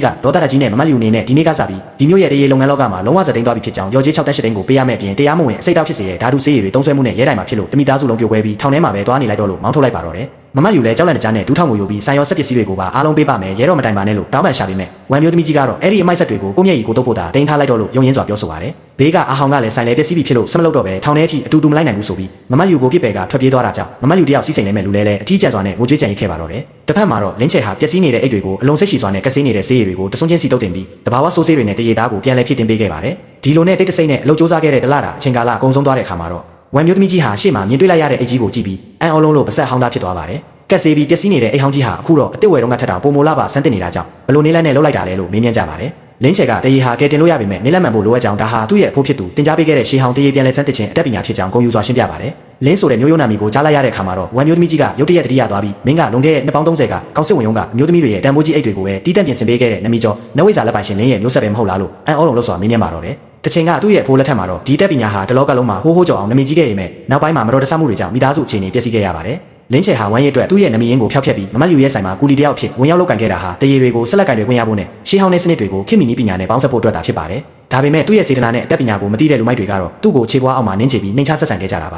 ီးကဒေါသတကြီးနဲ့မမတ်လူအနေနဲ့ဒီနေ့ကစပြီးဒီမျိုးရဲ့တရေလုပ်ငန်းလောကမှာလုံးဝစသိမ်းသွားပြီဖြစ်ကြောင်းရော်ကြီး6တက်8တိန်းကိုပေးရမယ့်အပြင်တရားမဝင်အစိတ်တောက်ဖြစ်စေတဲ့ဓာတုဆေးရည်တွေတုံးဆွဲမှုနဲ့ရဲတိုင်မှာဖြစ်လို့တမိသားစုလုံးပြိုကွဲပြီးထောင်ထဲမှာပဲသွားနေလိုက်တော့လို့မောင်းထုတ်လိုက်ပါတော့တယ်မမတ်လူလည်းကြောက်လန့်တကြားနဲ့ဒူးထောင်ကိုယူပြီးဆိုင်ရောစက်ပစ္စည်းတွေကိုပါအားလုံးပေးပါမယ်ရဲတော်မတိုင်ပါနဲ့လို့တောင်းပန်ရှာပြီးမဲ့ဝမ်မျိုးသမီးကြီးကတော့အဲ့ဒီအမိုက်ဆက်တွေကိုကိုမျက်ရည်ကိုတုပ်ဖို့တာတင်ထားလိုက်တော့လို့ယုံရင်းစွာပြောဆိုပါတယ်ဘေးကအာဟောင်ကလည်းဆိုင်လေပစ္စည်းပြီးဖြစ်လို့ဆက်မလုပ်တော့ပဲထောင်ထဲအထိအတူတူမလိုက်နိုင်ဘူးဆိုပြီးမမတ်လူကိုပြစ်ပယ်ကထွက်ပြေးသွားတာကြောင့်မမတ်လူတယောက်စီးစိမ်နေမဲ့လူလဲအထီးကျန်စွာနဲ့ငိုကြွေးကြံရိတ်ခဲ့ပါတော့တယ်တစ်ဖက်မှာတော့လင်းချေဟာပျက်စီးနေတဲ့အိတ်တွေကိုအလုံးစိတ်ရှည်စွာနဲ့ကက်ဆေးနေတဲ့ဆေးရည်တွေကိုတဆွန်းချင်းစီတုပ်တင်ပြီးတဘာဝဆိုးဆေးတွေနဲ့တရေသားကိုပြန်လဲဖြစ်တင်ပေးခဲ့ပါတယ်ဒီလိုနဲ့တိတ်တဆိတ်နဲ့အလုပ်စူးစမ်းခဲ့တဲ့တလတာအချိန်ကာလအကုန်ဆုံးသွားတဲ့အခါမှာတော့ဝမ်မျိုးသမီးကြီးဟာရှေ့မှာမြင်တွေ့လိုက်ရတဲ့အိတ်ကြီးကိုကြည့်ပြီးအံ့ဩလုံးလို့ပါဆက်ဟောင်းသားဖြစ်သွားပါတယ်ကက်ဆေးပြီးပျက်စီးနေတဲ့အိတ်ဟောင်းကြီးဟာအခုတော့အစ်စ်ဝယ်တော့ကထက်တာပုံမိုလာပါဆန်းတင်နေတာကြောင့်ဘလို့နေလိုက်နဲ့လှုပ်လိုက်တာလဲလို့မေးမြန်းကြပါတယ်လင်းချေကတရေဟာကဲတင်လို့ရပေမဲ့နေလက်မှန်ဖို့လိုအပ်ကြောင်းဒါဟာသူ့ရဲ့အဖို့ဖြစ်သူတင် जा ပေးခဲ့တဲ့ရှေးဟောင်းတရေပြန်လဲဆန်းတင်ခြင်းအတတ်ပညာဖြစ်ကြောင်းဂုဏ်ယူစွာရှင်းပြပါတယ်လင်းဆိုတဲ့မျိုးရိုးနာမီကိုကြားလိုက်ရတဲ့အခါမှာတော့ဝမ်မျိုးသမီးကြီးကရုတ်တရက်တတိယသွားပြီးမင်းကလွန်ခဲ့တဲ့နှစ်ပေါင်း30ကကောက်စစ်ဝင်ရုံးကအမျိုးသမီးတွေရဲ့တန်ဖိုးကြီးအိတ်တွေကိုပဲတီးတက်ပြင်ဆင်ပေးခဲ့တဲ့နမီကျော်နဝိဇာလက်ပိုင်ရှင်လင်းရဲ့မျိုးဆက်ပဲမဟုတ်လားလို့အံ့ဩလုံးလို့ဆိုတာမေးမြန်းပါတော့တယ်တချိန်ကသူ့ရဲ့အဖိုးလက်ထက်မှာတော့ဒီတက်ပညာဟာတလောကလုံးမှာဟိုးဟိုးကြော်အောင်နမီကြီးခဲ့ရမယ်နောက်ပိုင်းမှာမတော်တဆမှုတွေကြောင့်မိသားစုအခြေအနေပျက်စီးခဲ့ရပါတယ်လင်းချေဟာဝမ်းရည်အတွက်သူ့ရဲ့နမီရင်းကိုဖျောက်ဖျက်ပြီးမမတ်လူရဲ့ဆိုင်မှာကူလီတယောက်ဖြစ်ဝင်ရောက်လုပ်ကင်ခဲ့တာဟာတရေတွေကိုဆက်လက်ကင်တွေဝင်ရဖို့နဲ့ရှေးဟောင်းတဲ့စနစ်တွေကိုခင်မီနီးပညာနဲ့ပေါင်းစပ်ဖို့အတွက်တာဖြစ်ပါတယ်ဒါပေမဲ့သူ့ရဲ့စေတနာနဲ့အတတ်ပညာကိုမသိတဲ့လူမိုက်တွေကတော့သူ့ကိုခြေပွားအောင်မှာနင်းချပြီးနှိမ်ချဆက်ဆံခဲ့ကြတာပ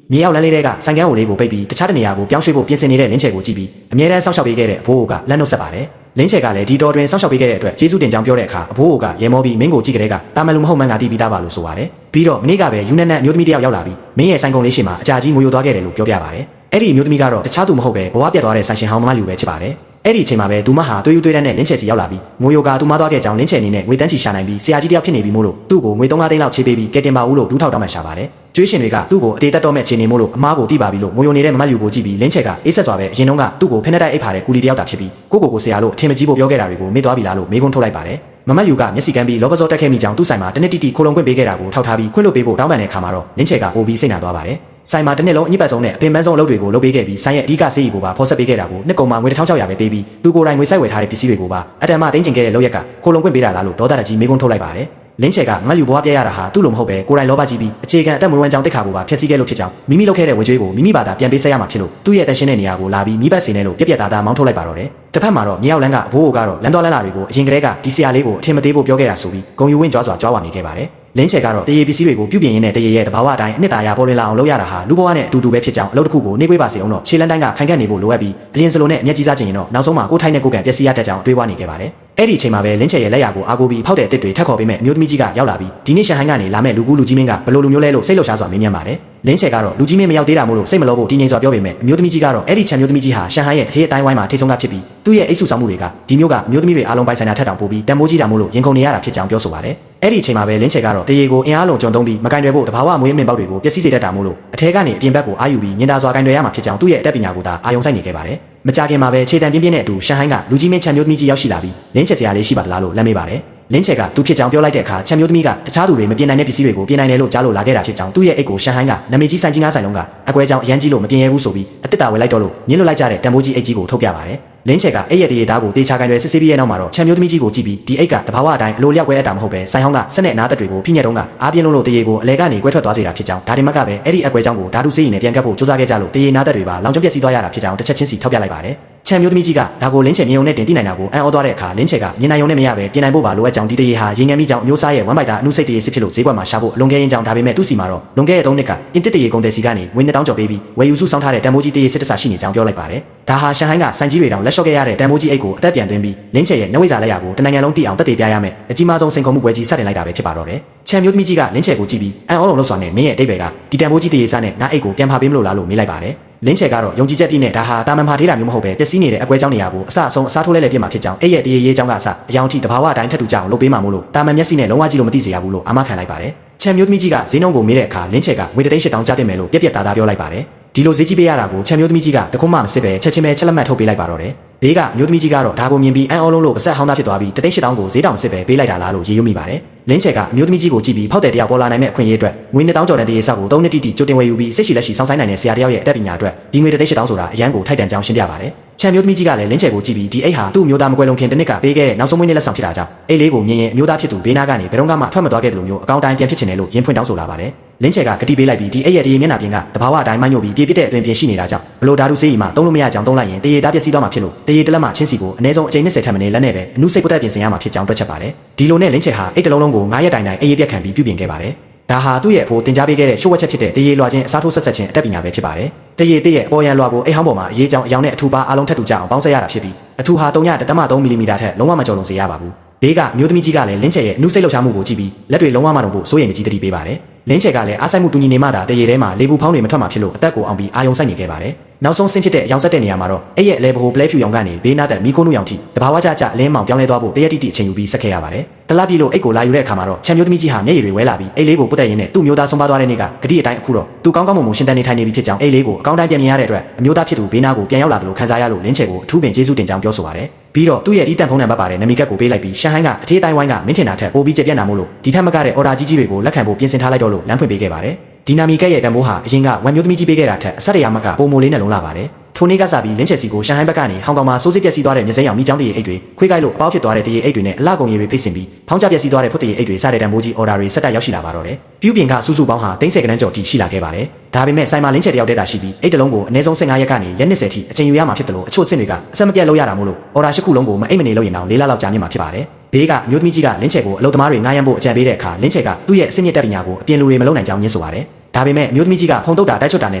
ါမြေရောက်လမ်းလေးတွေကဆိုင်ကန်းအိုလေးကိုပိတ်ပြီးတခြားတနေရာကိုပြောင်းရွှေ့ဖို့ပြင်ဆင်နေတဲ့လင်းချေကိုကြည့်ပြီးအမြဲတမ်းစောင့်ရှောက်ပေးခဲ့တဲ့အဖိုးအိုကလက်နှုတ်ဆက်ပါတယ်လင်းချေကလည်းဒီတော်တွင်စောင့်ရှောက်ပေးခဲ့တဲ့အတွက်ကျေးဇူးတင်ကြောင်းပြောတဲ့အခါအဖိုးအိုကရေမောပြီးမင်းကိုကြည့်ကြတဲ့ကတာမန်လူမဟုတ်မှန်းကသိပြီးသားပါလို့ဆိုပါတယ်ပြီးတော့မနေ့ကပဲယူနက်နဲ့အမျိုးသမီးတယောက်ရောက်လာပြီးမင်းရဲ့ဆိုင်ကုန်လေးရှိမှာအကြာကြီးငိုယိုသွားခဲ့တယ်လို့ပြောပြပါတယ်အဲ့ဒီအမျိုးသမီးကတော့တခြားသူမဟုတ်ပဲဘဝပြတ်သွားတဲ့ဆိုင်ရှင်ဟောင်းမမလူပဲဖြစ်ပါတယ်အဲ့ဒီအချိန်မှာပဲဒူမဟာတွေးယူတွေးတန်းနဲ့လင်းချေစီရောက်လာပြီးငိုယိုကသူမသွားခဲ့ကြောင်းလင်းချေအနေနဲ့ငွေတန်းချီရှာနိုင်ပြီးဆရာကြီးတယောက်ဖြစ်နေပြီမို့လို့သူ့ကိုငွေ3-5သိန်းလောက်ချေးပေးပြီးကဲတင်ပါဦးလို့ဒူးထောက်တောင်းမှရှာပါတယ်ကျွေးရှင်တွေကသူ့ကိုအသေးတက်တော့မဲ့ခြေနေမို့လို့အမားကိုတိပါပြီလို့ငိုယိုနေတဲ့မမလူကိုကြည့်ပြီးလင်းချေကအေးဆက်စွာပဲအရင်တုန်းကသူ့ကိုဖက်နဲ့တိုက်အိပ်ဖာတဲ့ကူလီတယောက်တာဖြစ်ပြီးကိုဆရာလို့အထင်မကြီးဖို့ပြောခဲ့တာတွေကိုမေ့သွားပြီလားလို့မေးခွန်းထုတ်လိုက်ပါတယ်မမလူကမျက်စိကမ်းပြီးလောဘစောတက်ခဲ့မိကြောင်းသူ့ဆိုင်မှာတနစ်တီခိုလုံခွင့်ပေးခဲ့တာကိုထောက်ထားပြီးခွင့်လွှတ်ပေးဖို့တောင်းပန်တဲ့အခါမှာတော့လင်းချေကအိုပြီးစိတ်နာသွားပါတယ်ဆိုင်မှာတစ်နှစ်လုံးအညစ်ပတ်ဆုံးနဲ့အပင်ပန်းဆုံးအလုပ်တွေကိုလုပ်ပေးခဲ့ပြီးဆိုင်ရဲ့အဓိကဆေးရည်ကိုပါဖော်ဆက်ပေးခဲ့တာကိုနှစ်ကုန်မှာငွေ1600ပဲပေးပြီးသူကိုယ်တိုင်ငွေစိုက်ဝယ်ထားတဲ့ပစ္စည်းတွေကိုပါအတန်မှတင်းကျင်ခဲ့တဲ့လောက်ရက်ကခိုလုံခွင့်ပေးတာလားလို့ဒေါသတကြီးမေးခွန်းထုတ်လိုက်ပါတယ်လင်းချေကမတ်လူဘွားပြရတာဟာသူ့လိုမဟုတ်ပဲကိုယ်တိုင်လောဘကြီးပြီးအခြေခံအသက်မွေးဝမ်းကြောင်းတိတ်ခါကိုပါဖျက်ဆီးခဲ့လို့ဖြစ်ကြောင်းမိမိလုပ်ခဲ့တဲ့ဝင်ကြွေးကိုမိမိဘာသာပြန်ပေးဆက်ရမှာဖြစ်လို့သူ့ရဲ့တန်ရှင်းတဲ့နေရာကိုလာပြီးမိဘစင်နဲ့လို့ပြက်ပြက်သားသားမောင်းထုတ်လိုက်ပါတော့တယ်တစ်ဖက်မှာတော့မြေရောက်လန်းကအဘိုးကတော့လမ်းတော်လန်းလာတွေကိုအရင်ကတည်းကဒီဆရာလေးကိုအထင်မသေးဖို့ပြောခဲ့တာဆိုပြီးဂုံယူဝင်းကြွားစွာကြွားဝါနေခဲ့ပါတယ်လင်းချေကတော့တရေပစ္စည်းတွေကိုပြုပြင်ရင်းနဲ့တရေရဲ့တဘာဝအတိုင်းအနှစ်သာရပေါ်လွင်လာအောင်လုပ်ရတာဟာလူဘဝနဲ့အတူတူပဲဖြစ်ကြောင်းအလုပ်တစ်ခုကိုနှေးကွေးပါစေအောင်တော့ခြေလန်းတိုင်းကခိုင်ခန့်နေဖို့လိုအပ်ပြီးအလင်းစလိုနဲ့အမျက်ကြီးစားခြင်းရင်တော့နောက်ဆုံးမှာကိုယ်ထိုင်တဲ့ကိုယ်ကံပျက်စီးရတတ်ကြောင်းတွေးဝါနေခဲ့ပါတယ်အဲ့ဒီအချိန်မှာပဲလင်းချေရဲ့လက်ရာကိုအားကိုးပြီးဖောက်တဲ့အစ်စ်တွေထပ်ခေါ်ပေးမဲ့အမျိုးသမီးကြီးကရောက်လာပြီးဒီနေ့ရှန်ဟိုင်းကနေလာမဲ့လူကူးလူကြီးမင်းကဘလို့လူမျိုးလဲလို့စိတ်လှုပ်ရှားစွာမေးမြန်းပါတယ်လင်းချေကတော့လူကြီးမင်းမရောက်သေးတာမို့လို့စိတ်မလောဖို့တင်းငိမ့်စွာပြောပေမဲ့အမျိုးသမီးကြီးကတော့အဲ့ဒီချန်မျိုးသမီးကြီးဟာရှန်ဟိုင်းရဲ့တထေးအတိုင်းဝိုင်းမှာထိဆုံးကဖြစ်ပြီးသူ့ရဲ့အိတ်ဆုဆောင်မှုတွေကဒီမျိုးကအမျိုးသမီးတွေအားလုံးပိုင်ဆိုင်တာထက်တောင်ပိုပြီးတန်ဖိုးကြီးတာမို့လို့ရင်ခုန်နေရတာဖြစ်ကြောင်းပြောဆိုပါတယ်အဲ့ဒီအချိန်မှာပဲလင်းချေကတော့တရေကိုအင်အားလုံးကြုံတုံးပြီးမကင်တွေဖို့တဘာဝမွေးမြင့်ပေါက်တွေကိုပျက်စီးစေတတ်တာမို့လို့အထက်ကနေအပြင်ဘက်ကိုအာယူပြီးညင်တာစွာကင်တွေရမှာဖြစ်ကြောင်းသူ့ရဲ့အတတ်ပညာကိုသာအာယုံဆိုင်နေခဲ့ပါတယ်မကြခင်မှာပဲခြေတံပြင်းပြင်းနဲ့အတူရှန်ဟိုင်းကလူကြီးမင်းချန်မျိုးသမီးကြီးရောက်ရှိလာပြီးလင်းချေစရာလေးရှိပါလားလို့လမ်းမေးပါတယ်လင်းချေကသူဖြစ်ကြောင်းပြောလိုက်တဲ့အခါချန်မျိုးသမီးကတခြားသူတွေမပြင်နိုင်တဲ့ပစ္စည်းတွေကိုပြင်နိုင်တယ်လို့ကြားလို့လာခဲ့တာဖြစ်ကြောင်းသူ့ရဲ့အိတ်ကိုရှန်ဟိုင်းကနမေကြီးဆိုင်ကြီးငါးဆိုင်လုံးကအကွဲကြောင်အရန်ကြီးလို့မပြင်ရဘူးဆိုပြီးအတစ်တာဝယ်လိုက်တော့လို့ညှင်းလွတ်လိုက်ကြတဲ့တန်ဖိုးကြီးအိတ်ကြီးကိုထုတ်ပြပါတယ်လင်းချေကအဲ့ရဲ့တရေသားကိုတေချာကန်တွေစစ်ဆေးပြီးရဲ့နောက်မှာတော့ချန်မျိုးသမီးကြီးကိုကြည့်ပြီးဒီအိတ်ကတဘာဝအတိုင်းအလိုလျောက်ကွဲအပ်တာမဟုတ်ပဲဆိုင်ဟောင်းကဆက်နဲ့အနားသက်တွေကိုဖိညက်တုံးကအားပြင်းလို့တရေကိုအလဲကနေကွဲထွက်သွားစေတာဖြစ်ကြောင်းဒါတင်မကပဲအဲ့ဒီအကွဲကြောင်ကိုဓာတုဆေးရည်နဲ့ပြန်ကပ်ဖို့စူးစမ်းခဲ့ကြလို့တရေနားသက်တွေပါလောင်ကျွမ်းပျက်စီးသွားရတာဖြစ်ကြောင်းတစ်ချက်ချင်းစီထောက်ပြလိုက်ပါတယ်ချန်မျိုးသမီးကြီးကဒါကိုလင်းချေမြင်ုံနဲ့တင်တိနိုင်တာကိုအံ့ဩသွားတဲ့အခါလင်းချေကမြင်နိုင်ုံနဲ့မရပဲပြင်နိုင်ဖို့ပါလိုအပ်ကြောင်းဒီတရေဟာရေငယ်မိကြောင်းအမျိုးသားရဲ့ဝမ်းပိုက်တာအနုစိတ်တရေစစ်ဖြစ်လို့ဈေးကွက်မှာရှာဖို့လွန်ခဲ့ရင်ကြောင်းဒါပေမဲ့သူ့စီမှာတော့လွန်ခဲ့တဲ့3နှစ်ကအင်တစ်တရေကုန်တဲ့စီကနေဝင်း2000ကျော်ပေးပြီးဝယ်ယူစုဆောင်းထားတဲ့တန်မိုးကြီးတရေစစ်တဆရှိနေကြောင်းပြောလိုက်ပါတယ်ဒါဟာရှန်ဟိုင်းကစိုင်ကြီးတွေတောင်လက်လျှော့ခဲ့ရတဲ့တန်မိုးကြီးအိတ်ကိုအသက်ပြန်သွင်းပြီးလင်းချေရဲ့နဝိဇာလက်ရာကိုတနိုင်ငံလုံးတည်အောင်တက်တည်ပြရမယ်အကြီးမားဆုံးစိန်ခေါ်မှုပွဲကြီးစတင်လိုက်တာပဲဖြစ်ပါတော့တယ်ချန်မျိုးသမီးကြီးကလင်းချေကိုကြည့်ပြီးအံ့ဩလုံးလို့ဆိုနေမင်းရဲ့အတိတ်ပဲကဒီတန်မိုးကြီးတရေစားနဲ့နားအိတ်ကိုပြန်ဖာပေးမလို့လားလို့မေးလိုက်ပါတယ်လင်းချေကတော့ယုံကြည်ချက်ပြည့်နဲ့ဒါဟာတာမန်ဖာထေးတာမျိုးမဟုတ်ပဲပျက်စီးနေတဲ့အကွဲကြောင်းနေရာကိုအဆအဆုံးအစားထိုးလဲပြစ်မှာဖြစ်ကြောင်းအဲ့ရဲ့တရေရေးကြောင်းကအစအယောင်ထိတဘာဝအတိုင်းထပ်တူကြအောင်လုပ်ပေးမှာမို့လို့တာမန်မျက်စိနဲ့လုံးဝကြည့်လို့မသိစေရဘူးလို့အာမခံလိုက်ပါတယ်ချန်မျိုးသမီးကြီးကဈေးနှုန်းကိုမေးတဲ့အခါလင်းချေကငွေ3,800ကြားတင်မယ်လို့ပြက်ပြက်သားသားပြောလိုက်ပါတယ်ဒီလိုဈေးကြီးပေးရတာကိုချန်မျိုးသမီးကြီးကတခုမှမစစ်ပဲချက်ချင်းပဲချက်လက်မှတ်ထုတ်ပေးလိုက်ပါတော့တယ်ဘေးကမျိုးသမီးကြီးကတော့ဒါကိုမြင်ပြီးအံ့ဩလုံးလို့ပါဆက်ဟောင်းသားဖြစ်သွားပြီး3,800ကိုဈေးတောင်စစ်ပဲပေးလိုက်တာလားလို့ရေရွမိပါတယ်လင်းချေကမျိုးသမီးကြီးကိုကြည့်ပြီးဖောက်တဲ့တယောက်ပေါ်လာနိုင်မဲ့အခွင့်အရေးအတွက်ငွေ2000ကျော်တဲ့တရေဆောက်ကို3နှစ်တိတိကြိုတင်ဝယ်ယူပြီးစိတ်ရှိလက်ရှိစောင့်ဆိုင်နိုင်တဲ့ဆရာတယောက်ရဲ့အတတ်ပညာအတွက်ဒီငွေ3,800ဆိုတာအရန်ကိုထိုက်တန်ကြောင်းရှင်းပြပါတယ်ချန်မျိုးသမီးကြီးကလည်းလင်းချေကိုကြည့်ပြီးဒီအိတ်ဟာသူ့မျိုးသားမကွဲလုံးခင်တစ်နှစ်ကပေးခဲ့တဲ့နောက်ဆုံးမွေးနေ့လက်ဆောင်ဖြစ်တာကြောင့်အိတ်လေးကိုမြင်ရင်အမျိုးသားဖြစ်သူဘေးနားကနေဘယ်တော့မှထွက်မသွားခဲ့တယ်လို့မျိုးအကောင့်တိုင်းပြန်ဖြစ်ချင်တယ်လို့ရင်းဖွင့်တောင်းဆိုလာပါတယ် လင်းချက်ကဂတိပေးလိုက်ပြီးဒီအိတ်ရဲ့တရေမျက်နှာပြင်ကတဘာဝအတိုင်းမှညို့ပြီးပြေးပြတဲ့အတွင်ပြင်ရှိနေတာကြောင့်ဘလို့ဓာတုဆေးကြီးမှသုံးလို့မရကြောင်းသုံးလိုက်ရင်တရေသားပျက်စီးသွားမှာဖြစ်လို့တရေတလက်မှချင်းစီကိုအနည်းဆုံးအချိန်20ထက်မနည်းလက်နဲ့ပဲအနုစိတ်ပုတ်တက်ပြင်ဆင်ရမှာဖြစ်ကြောင်းတွက်ချက်ပါတယ်ဒီလိုနဲ့လင်းချက်ဟာအိတ်တလုံးလုံးကို9ရက်တိုင်တိုင်အေးရပြက်ခံပြီးပြုပြင်ခဲ့ပါတယ်ဒါဟာသူ့ရဲ့အဖိုးတင် ကြားပေးခဲ့တဲ့ရှိုးဝက်ချက်ဖြစ်တဲ့တရေလွှာချင်းအစားထိုးဆက်ဆက်ခြင်းအတတ်ပညာပဲဖြစ်ပါတယ်တရေတရဲ့ပေါ်ရန်လွှာကိုအိတ်ဟောင်းပေါ်မှာအရေးကြောင်းအယောင်နဲ့အထူပါအလုံးထက်တူကြအောင်ပေါင်းဆက်ရတာဖြစ်ပြီးအထူဟာ3.3 မီလီမီတာထက်လုံးဝမကျော်လွန်စေရပါဘူးဘေးကမျိုးသမီးကြီးကလည်းလင်းချက်ရဲ့အနုစိတ်လှုပ်ရှားမှုကိုကြည့်ပြီးလက်တွေလုံးဝမတုံဖို့စိုးရိမ်ကြီးတတိပေးပါတယ်လင်းချက်ကလည်းအားဆိုင်မှုတူညီနေမှသာတရေထဲမှာလေပူဖောင်းတွေမထွက်မှာဖြစ်လို့အသက်ကိုအောင်ပြီးအာယုံဆိုင်နေခဲ့ပါတယ်နောက်ဆုံးဆင်းဖြစ်တဲ့ရောင်ဆက်တဲ့နေရာမှာတော့အဲ့ရဲ့လေဘိုပလဲဖြူရောင်ကနေဘေးနားသက်မီးခိုးနုရောင်ထိတဘာဝကြလင်းမောင်ပြောင်းလဲသွားဖို့တရက်တိတိအချိန်ယူပြီးဆက်ခဲ့ရပါတယ်တလားပြီလို့အိတ်ကိုလာယူတဲ့အခါမှာတော့ချန်မျိုးသမီးကြီးဟာမျက်ရည်တွေဝဲလာပြီးအိတ်လေးကိုပုတ်တက်ရင်းနဲ့သူ့မျိုးသားဆုံးပါသွားတဲ့နေ့ကဂတိအတိုင်းအခုတော့သူကောင်းကောင်းမွန်မွန်ရှင်းတန်းနေထိုင်နေပြီဖြစ်ကြောင်းအိတ်လေးကိုအကောင်းတိုင်းပြန်မြင်ရတဲ့အတွက်အမျိုးသားဖြစ်သူဘေးနားကိုပြန်ရောက်လာတယ်လို့ခံစားရလို့လင်းချက်ကိုအထူးပင်ကျေးဇူးတင်ကြောင်းပြောဆိုပါတယ်ပြီးတော့သူ့ရဲ့ဒီတန်ဖုံးနံပါတ်ပါတဲ့နမီကတ်ကိုပေးလိုက်ပြီးရှန်ဟိုင်းကအထေးတိုင်းဝိုင်းကမင်းထင်တာထက်ပိုပြီးကြက်ပြတ်နာမို့လို့ဒီထက်မကတဲ့အော်ဒါကြီးကြီးတွေကိုလက်ခံဖို့ပြင်ဆင်ထားလိုက်တော့လို့လမ်းဖွင့်ပေးခဲ့ပါတယ်ဒီနာမီကတ်ရဲ့တန်ဖိုးဟာအရင်ကဝမ်မျိုးသမီးကြီးပေးခဲ့တာထက်အဆက်တရမကပုံမိုလေးနဲ့လုံးလာပါတယ်ထိုနေ့ကစပြီးလင်းချက်စီကိုရှန်ဟိုင်းဘက်ကနေဟောင်ကောင်မှာစိုးစစ်ပျက်စီးသွားတဲ့မြစဲရောင်မိချောင်းတရေအိတ်တွေခွေးကိုက်လို့အပေါက်ဖြစ်သွားတဲ့တရေအိတ်တွေနဲ့အလှကုန်ရည်တွေဖိတ်ဆင်ပြီးဖောင်းကျပျက်စီးသွားတဲ့ဖွတ်တရေအိတ်တွေစတဲ့တန်ဖိုးကြီးအော်ဒါတွေဆက်တိုက်ရောက်ရှိလာပါတော့တယ်ပြုပြင်ကစုစုပေါင်းဟာ30ကနန်းကျော်ထိရှိလာခဲ့ပါတယ်ဒါပေမဲ့ဆိုင်မာလင်းချက်တယောက်တည်းသာရှိပြီးအိတ်တလုံးကိုအနည်းဆုံး15ရက်ကနေရက်20ထိအချိန်ယူရမှာဖြစ်တယ်လို့အချို့အဆင့်တွေကအဆက်မပြတ်လုပ်ရတာမို့လို့အော်ဒါ10ခုလုံးကိုမအိမ်မနေလို့ရင်တော့4လလောက်ကြာမြင့်မှာဖြစ်ပါတယ်ဘေးကမျိုးသမီးကြီးကလင်းချက်ကိုအလုပ်သမားတွေငှားရမ်းဖို့အကြံပေးတဲ့အခါလင်းချက်ကသူ့ရဲ့အဆင့်မြင့်တက်ပညာကိုအပြင်လူတွေမလုပ်နိုင်ကြောင်းညင်းဆိုပါတယ်ဒါပေမဲ့မျိုးသမီးကြီးကဖုံတုတ်တာတိုက်ချွတ်တာန